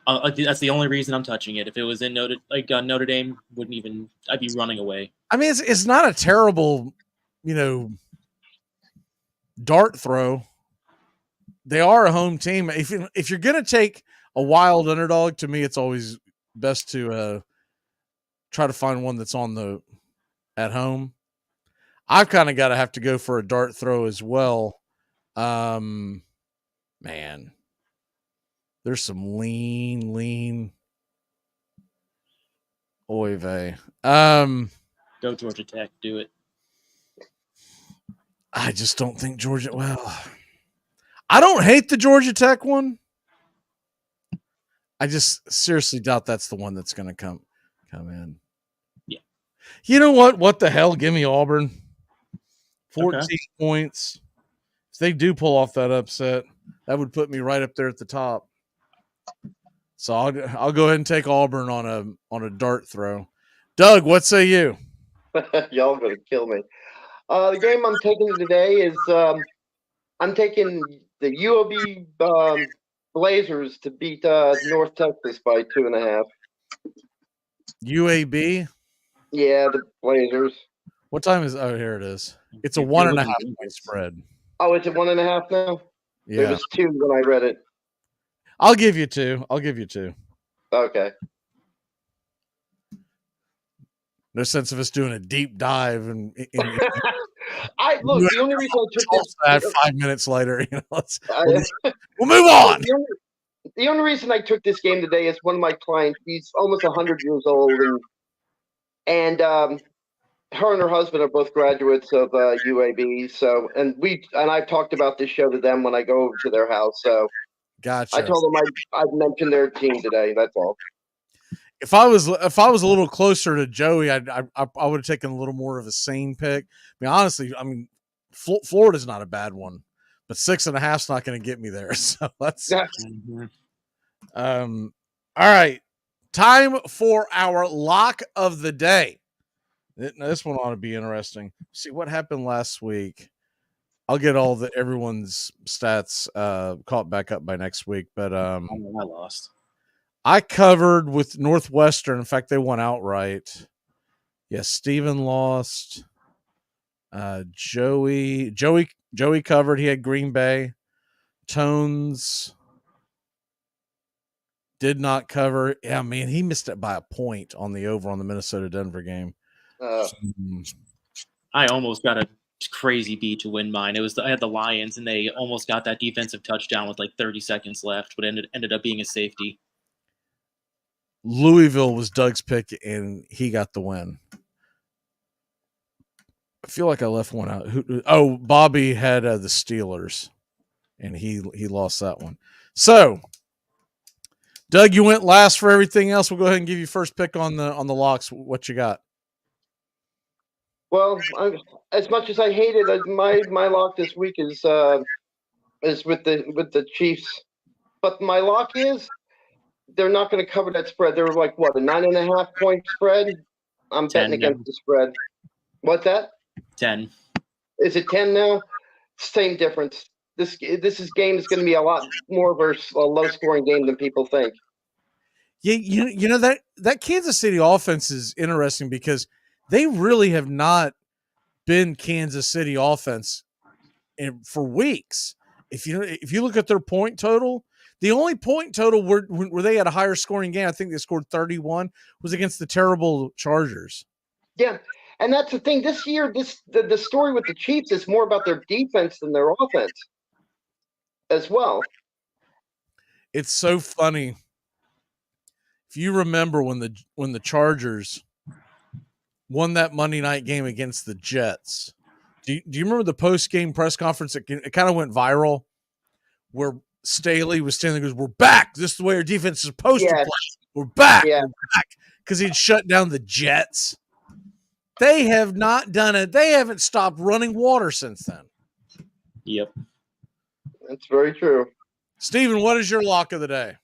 That's the only reason I'm touching it. If it was in Notre Dame, I'd be running away. It's not a terrible, dart throw. They are a home team. If you're going to take a wild underdog, to me, it's always best to try to find one that's at home. I've kind of got to have to go for a dart throw as well. Man, there's some lean. Oy vey. Go Georgia Tech. Do it. I just don't think Georgia. Well, I don't hate the Georgia Tech one. I just seriously doubt that's the one that's going to come in. Yeah. You know what? What the hell? Give me Auburn. 14 points. If they do pull off that upset, that would put me right up there at the top. So I'll go ahead and take Auburn on a dart throw. Doug, what say you? Y'all gonna kill me. The game I'm taking today is I'm taking the UOB Blazers to beat North Texas by 2.5. UAB? Yeah, the Blazers. What time is? Oh, here it is. It's a 1.5 point spread. Oh, it's a 1.5 now. Yeah. It was 2 when I read it. I'll give you 2. Okay. No sense of us doing a deep dive and look. The only reason I took this 5 minutes later, we'll move on. The only reason I took this game today is one of my clients. He's almost 100 years old, and her and her husband are both graduates of UAB. So, and I've talked about this show to them when I go over to their house. So, gotcha. I told them I'd mention their team today. That's all. If I was a little closer to Joey, I would have taken a little more of a sane pick. Honestly, Florida's not a bad one, but 6.5 is not going to get me there. So let's. All right, time for our lock of the day. This one ought to be interesting. See what happened last week. I'll get all everyone's stats caught back up by next week. But I lost. I covered with Northwestern. In fact, they won outright. Yes, Steven lost. Joey covered. He had Green Bay. Tones did not cover. Yeah, man, he missed it by a point on the over on the Minnesota-Denver game. I almost got a crazy beat to win mine. I had the Lions, and they almost got that defensive touchdown with like 30 seconds left, but ended up being a safety. Louisville was Doug's pick, and he got the win. I feel like I left one out. Bobby had the Steelers, and he lost that one. So, Doug, you went last for everything else. We'll go ahead and give you first pick on the locks. What you got? Well, as much as I hate it, my lock this week is with the Chiefs. But my lock is they're not going to cover that spread. They're like what, a 9.5 point spread? I'm betting against the spread. What's that? 10. Is it 10 now? Same difference. This game is going to be a lot more of a low scoring game than people think. Yeah, you know that Kansas City offense is interesting because they really have not been Kansas City offense for weeks. If you look at their point total, the only point total where they had a higher scoring game, I think they scored 31, was against the terrible Chargers. Yeah, and that's the thing. This year, the story with the Chiefs is more about their defense than their offense as well. It's so funny. If you remember when the Chargers won that Monday night game against the Jets, do you remember the post-game press conference? It kind of went viral where Staley was standing there and goes, "We're back. This is the way our defense is supposed to play. We're back. Yeah. We're back." Because he'd shut down the Jets. They have not done it. They haven't stopped running water since then. Yep. That's very true. Steven, what is your lock of the day?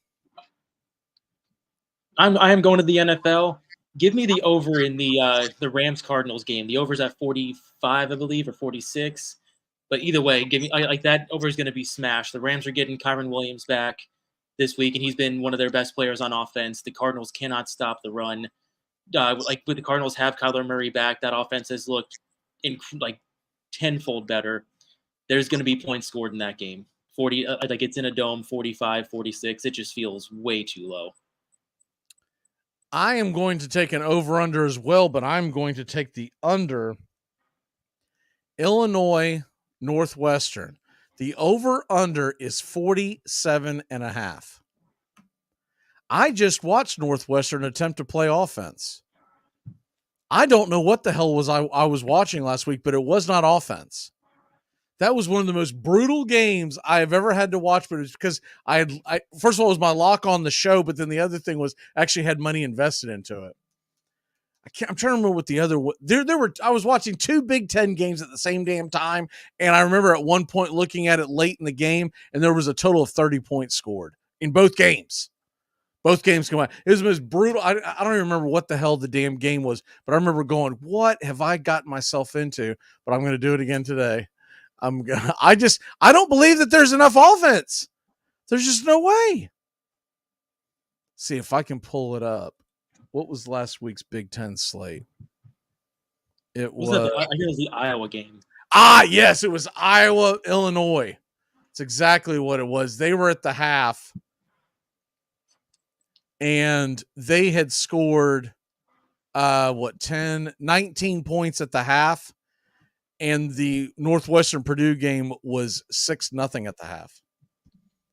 I am going to the NFL. Give me the over in the Rams-Cardinals game. The over's at 45, I believe, or 46. But either way, give me like that over is going to be smashed. The Rams are getting Kyron Williams back this week, and he's been one of their best players on offense. The Cardinals cannot stop the run. With the Cardinals have Kyler Murray back, that offense has looked tenfold better. There's going to be points scored in that game. 40, it's in a dome, 45, 46. It just feels way too low. I am going to take an over-under as well, but I'm going to take the under. Illinois Northwestern. The over-under is 47.5. I just watched Northwestern attempt to play offense. I don't know what the hell I was watching last week, but it was not offense. That was one of the most brutal games I have ever had to watch, but it's because first of all, it was my lock on the show, but then the other thing was I actually had money invested into it. I'm trying to remember what the other I was watching 2 Big Ten games at the same damn time, and I remember at one point looking at it late in the game, and there was a total of 30 points scored in both games. Both games come out. It was the most brutal. I don't even remember what the hell the damn game was, but I remember going, "What have I gotten myself into?" But I'm going to do it again today. I don't believe that there's enough offense. There's just no way. See if I can pull it up. What was last week's Big Ten slate? It was I think it was the Iowa game. Yes, it was Iowa, Illinois. It's exactly what it was. They were at the half, and they had scored 19 points at the half. And the Northwestern Purdue game was 6-0 at the half.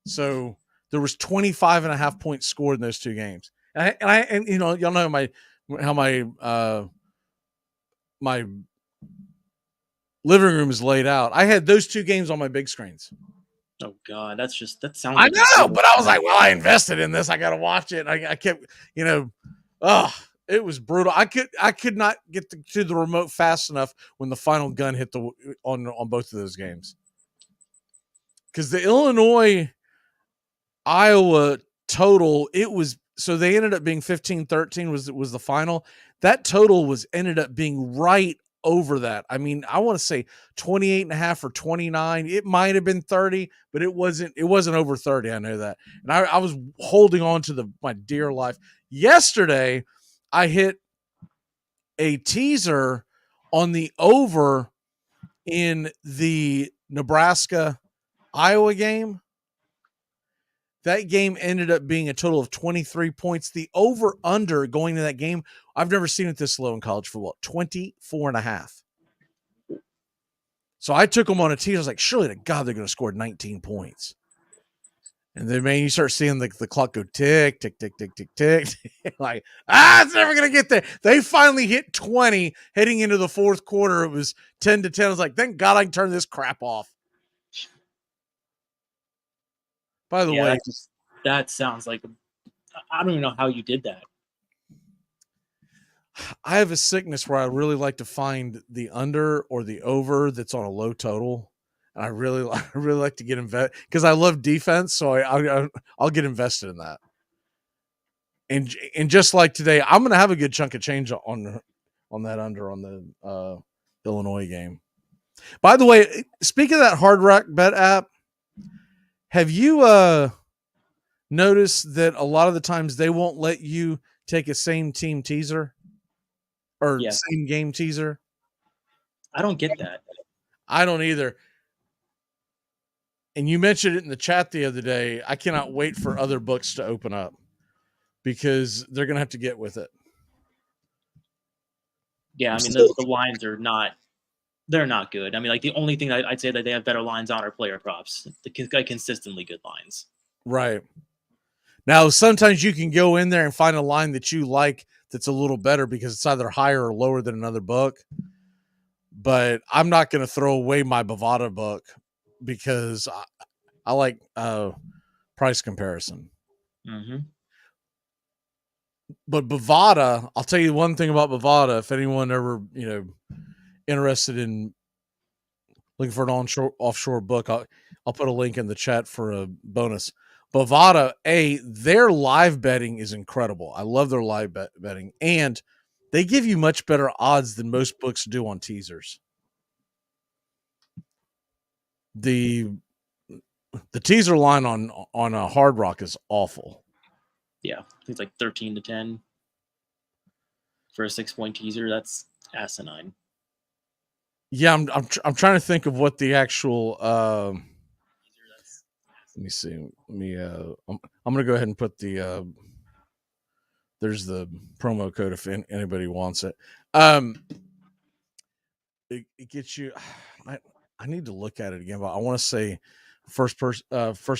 So there was 25.5 points scored in those 2 games. And you know, y'all know how my living room is laid out. I had those 2 games on my big screens. Oh God, that sounds. I know, but I was like, well, I invested in this. I got to watch it. I kept, it was brutal. I could not get to the remote fast enough when the final gun hit on both of those games. because the Illinois Iowa total, so they ended up being 15-13 was the final. That total ended up being right over that. I mean, I want to say 28.5 or 29. It might have been 30, but it wasn't over 30. I know that. And I was holding on to my dear life. Yesterday, I hit a teaser on the over in the Nebraska-Iowa game. That game ended up being a total of 23 points. The over-under going to that game, I've never seen it this low in college football, 24.5. So I took them on a teaser. I was like, surely to God, they're going to score 19 points. And then, man, you start seeing the clock go tick, tick, tick, tick, tick, tick. Like, it's never going to get there. They finally hit 20 heading into the fourth quarter. It was 10-10. I was like, thank God I can turn this crap off. By the way, that sounds like I don't even know how you did that. I have a sickness where I really like to find the under or the over that's on a low total. And I really like to get invested because I love defense. So I'll get invested in that. And just like today, I'm going to have a good chunk of change on that under on the Illinois game. By the way, speaking of that Hard Rock Bet app, have you noticed that a lot of the times they won't let you take a same team teaser or same game teaser? I don't get that. I don't either. And you mentioned it in the chat the other day. I cannot wait for other books to open up because they're going to have to get with it. Yeah, I mean, the lines are they're not good. I mean, like the only thing I'd say that they have better lines on are player props. They're consistently good lines. Right. Now, sometimes you can go in there and find a line that you like that's a little better because it's either higher or lower than another book. But I'm not going to throw away my Bovada book because I like price comparison. Mm-hmm. But Bovada, I'll tell you one thing about Bovada. If anyone ever, interested in looking for an offshore book, I'll put a link in the chat for a bonus. Bovada, their live betting is incredible. I love their live betting, and they give you much better odds than most books do on teasers. The teaser line on a Hard Rock is awful. Yeah, I think it's like 13-10 for a 6-point teaser. That's asinine. Yeah, I'm trying to think of what the actual. Let me see. I'm gonna go ahead and put the. There's the promo code if anybody wants it. It gets you. I need to look at it again, but I want to say first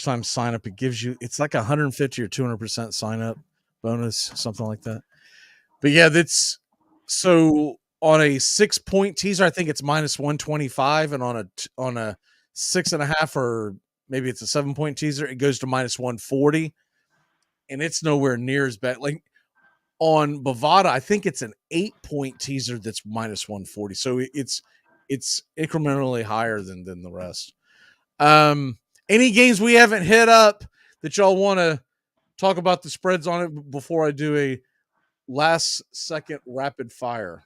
time sign up. It gives you. It's like 150 or 200% sign up bonus, something like that. But yeah, that's so. On a 6-point teaser, I think it's -125, and on a 6.5 or maybe it's a 7-point teaser, it goes to -140, and it's nowhere near as bad. Like on Bovada, I think it's an 8-point teaser that's -140, so it's incrementally higher than the rest. Any games we haven't hit up that y'all want to talk about the spreads on it before I do a last second rapid fire?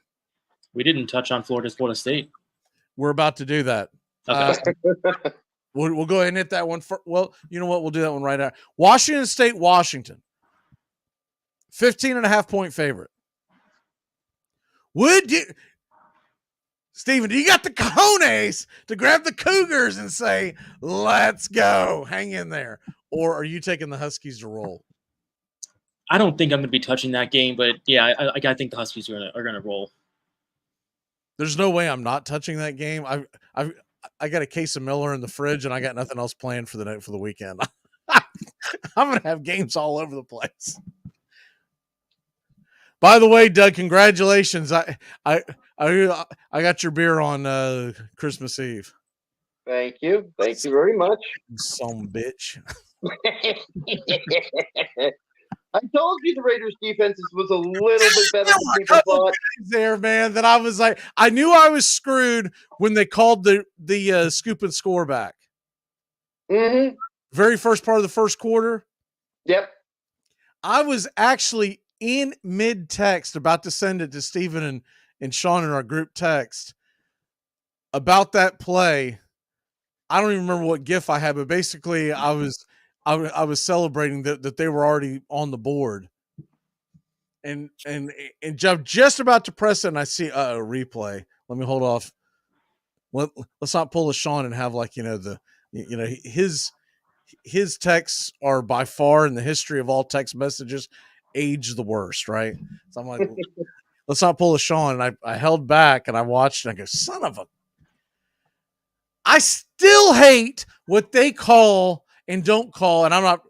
We didn't touch on Florida State. We're about to do that. Okay. We'll go ahead and hit that one. Well, you know what? We'll do that one right after. Washington State, Washington. 15.5-point favorite. Would you, Steven, do you got the cojones to grab the Cougars and say, let's go, hang in there? Or are you taking the Huskies to roll? I don't think I'm going to be touching that game, but yeah, I think the Huskies are going to roll. There's no way I'm not touching that game. I got a case of Miller in the fridge, and I got nothing else planned for the weekend. I'm gonna have games all over the place. By the way, Doug, congratulations! I got your beer on Christmas Eve. Thank you very much. Some bitch. I told you the Raiders' defense was a little bit better than people thought. There, man, that I was like, I knew I was screwed when they called the scoop and score back. Mm-hmm. Very first part of the first quarter. Yep. I was actually in mid-text about to send it to Stephen and Sean in our group text about that play. I don't even remember what GIF I had, but basically I was celebrating that they were already on the board. And just about to press it, and I see a replay. Let me hold off. Let's not pull a Sean and have his texts are by far in the history of all text messages age the worst, right? So I'm like, let's not pull a Sean. And I held back and I watched and I go, son of a. I still hate what they call and don't call, and I'm not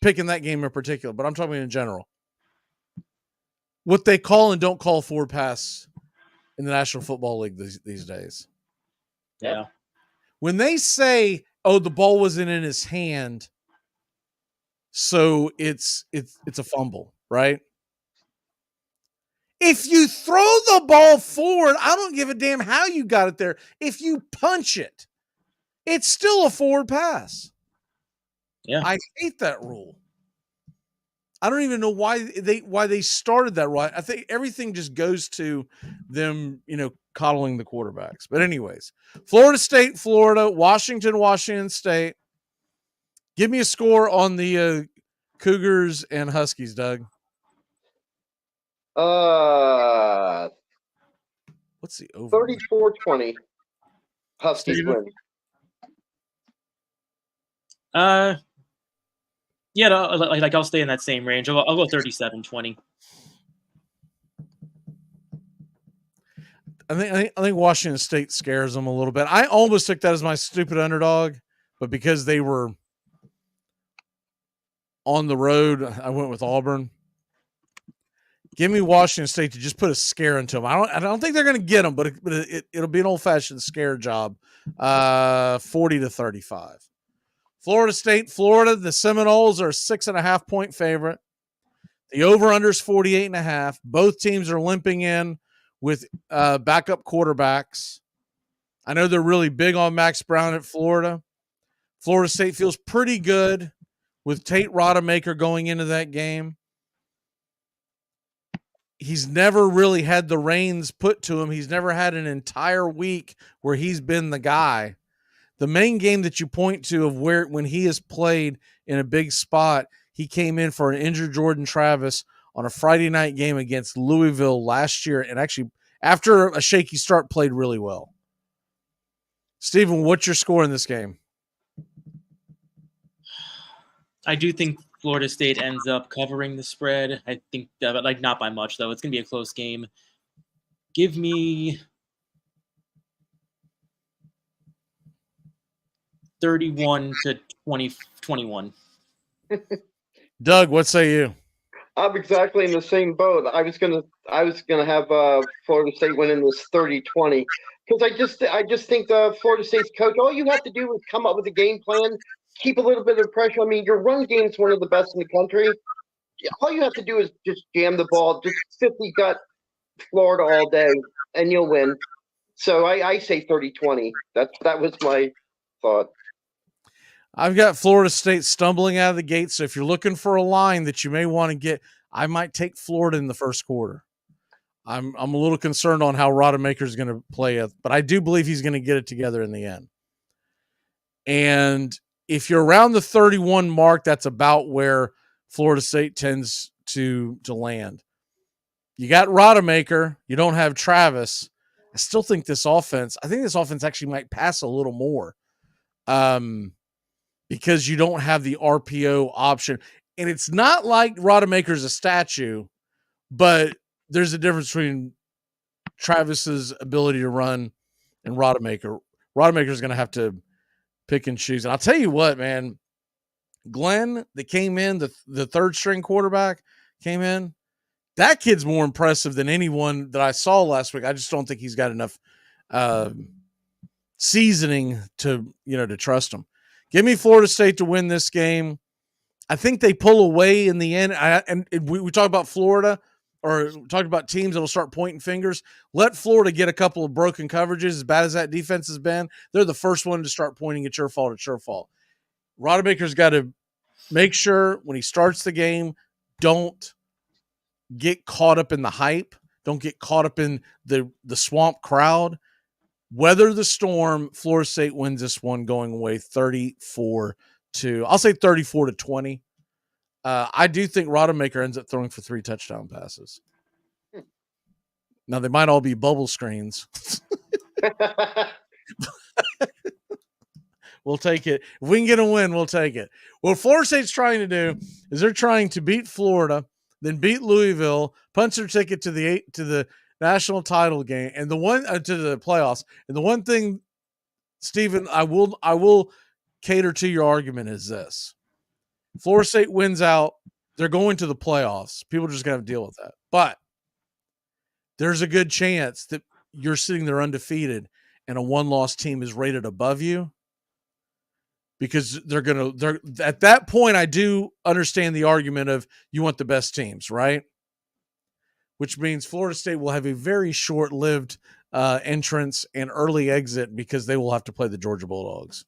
picking that game in particular, but I'm talking in general. What they call and don't call forward pass in the National Football League these days. Yeah. When they say, "Oh, the ball wasn't in his hand," so it's a fumble, right? If you throw the ball forward, I don't give a damn how you got it there. If you punch it, it's still a forward pass. Yeah. I hate that rule. I don't even know why they started that right. I think everything just goes to them, coddling the quarterbacks. But anyways, Florida State, Florida, Washington State. Give me a score on the Cougars and Huskies, Doug. What's the over? 34-20. Huskies win. Yeah, I'll stay in that same range. I'll go 37-20. I think Washington State scares them a little bit. I almost took that as my stupid underdog, but because they were on the road, I went with Auburn. Give me Washington State to just put a scare into them. I don't think they're going to get them, but it'll be an old-fashioned scare job. 40-35. Florida State, Florida. The Seminoles are a 6.5-point favorite. The over/under is 48.5. Both teams are limping in with backup quarterbacks. I know they're really big on Max Brown at Florida. Florida State feels pretty good with Tate Rodemaker going into that game. He's never really had the reins put to him. He's never had an entire week where he's been the guy. The main game that you point to of when he has played in a big spot, he came in for an injured Jordan Travis on a Friday night game against Louisville last year, and actually, after a shaky start, played really well. Stephen, what's your score in this game? I do think Florida State ends up covering the spread. I think, not by much, though. It's going to be a close game. Give me 31-21. Doug, what say you? I'm exactly in the same boat. I was gonna have Florida State winning this 30-20 because I just think the Florida State's coach. All you have to do is come up with a game plan, keep a little bit of pressure. I mean, your run game's one of the best in the country. All you have to do is just jam the ball, just 50 gut Florida all day, and you'll win. So I say 30-20. That was my thought. I've got Florida State stumbling out of the gate, so if you're looking for a line that you may want to get, I might take Florida in the first quarter. I'm a little concerned on how Rodemaker is going to play, but I do believe he's going to get it together in the end. And if you're around the 31 mark, that's about where Florida State tends to land. You got Rodemaker. You don't have Travis. I still think this offense actually might pass a little more. Because you don't have the RPO option. And it's not like Rodemaker's a statue, but there's a difference between Travis's ability to run and Rodemaker. Rodemaker's going to have to pick and choose. And I'll tell you what, man, Glenn that came in, the third string quarterback came in, that kid's more impressive than anyone that I saw last week. I just don't think he's got enough seasoning to trust him. Give me Florida State to win this game. I think they pull away in the end. We talk about Florida. or talked about teams that'll start pointing fingers. Let Florida get a couple of broken coverages. As bad as that defense has been, they're the first one to start pointing at your fault. It's your fault. Rodemaker's got to make sure when he starts the game, don't get caught up in the hype. Don't get caught up in the swamp crowd. Weather the storm. Florida State wins this one going away 34 to, I'll say 34 to 20. I do think Rodemaker ends up throwing for 3 touchdown passes. Now, they might all be bubble screens. We'll take it. If we can get a win, we'll take it. What Florida State's trying to do is they're trying to beat Florida, then beat Louisville, punch their ticket to the national title game, and the one to the playoffs. And the one thing, Stephen, I will cater to your argument is this: Florida State wins out, they're going to the playoffs. People are just going to have to deal with that. But there's a good chance that you're sitting there undefeated and a one-loss team is rated above you, because they're at that point. I do understand the argument of you want the best teams, right? Which means Florida State will have a very short-lived entrance and early exit because they will have to play the Georgia Bulldogs.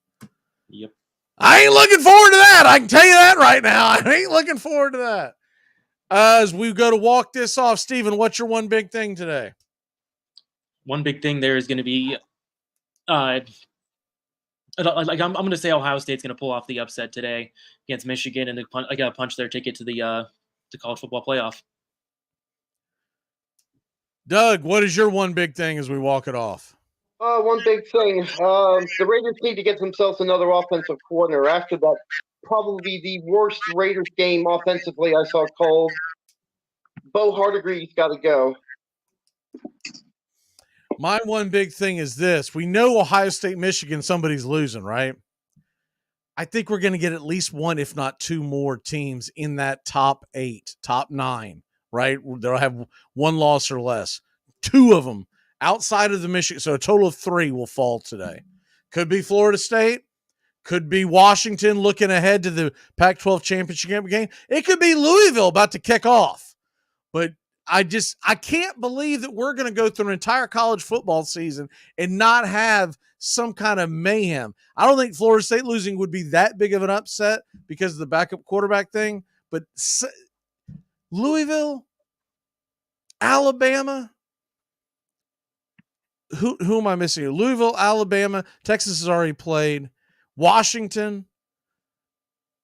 Yep. I ain't looking forward to that. I can tell you that right now. I ain't looking forward to that. As we go to walk this off, Stephen, what's your one big thing today? One big thing there is going to be, I'm going to say Ohio State's going to pull off the upset today against Michigan, and I got to punch their ticket to the college football playoff. Doug, what is your one big thing as we walk it off? One big thing. The Raiders need to get themselves another offensive coordinator. After that, probably the worst Raiders game offensively I saw called. Bo Hardegree's got to go. My one big thing is this. We know Ohio State, Michigan, somebody's losing, right? I think we're going to get at least one, if not two more teams in that top 8, top 9, right? They'll have one loss or less. 2 of them outside of the Michigan. So a total of 3 will fall today. Could be Florida State. Could be Washington looking ahead to the Pac-12 championship game. It could be Louisville about to kick off. But I can't believe that we're going to go through an entire college football season and not have some kind of mayhem. I don't think Florida State losing would be that big of an upset because of the backup quarterback thing. But Louisville, Alabama, who am I missing here? Louisville, Alabama, Texas has already played. Washington,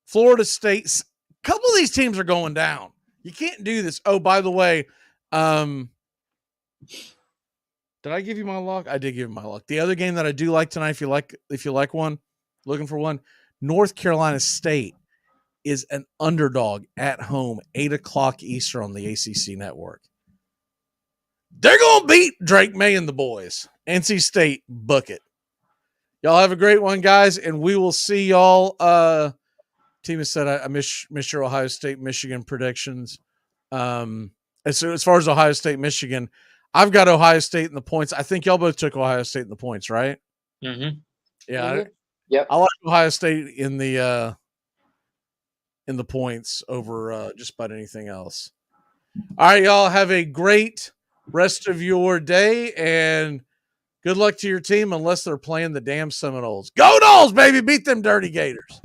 Florida State. A couple of these teams are going down. You can't do this. Oh, by the way, did I give you my lock? I did give you my lock. The other game that I do like tonight, if you like one, looking for one, North Carolina State is an underdog at home, 8:00 Eastern on the ACC network. They're going to beat Drake May and the boys. NC State, book it. Y'all have a great one, guys, and we will see y'all. Team has said I miss your Ohio State, Michigan predictions. As far as Ohio State, Michigan, I've got Ohio State in the points. I think y'all both took Ohio State in the points, right? Mm-hmm. Yeah. Yep. I like Ohio State in the points over just about anything else. All right, y'all have a great rest of your day, and good luck to your team unless they're playing the damn Seminoles. Go Noles, baby! Beat them dirty Gators.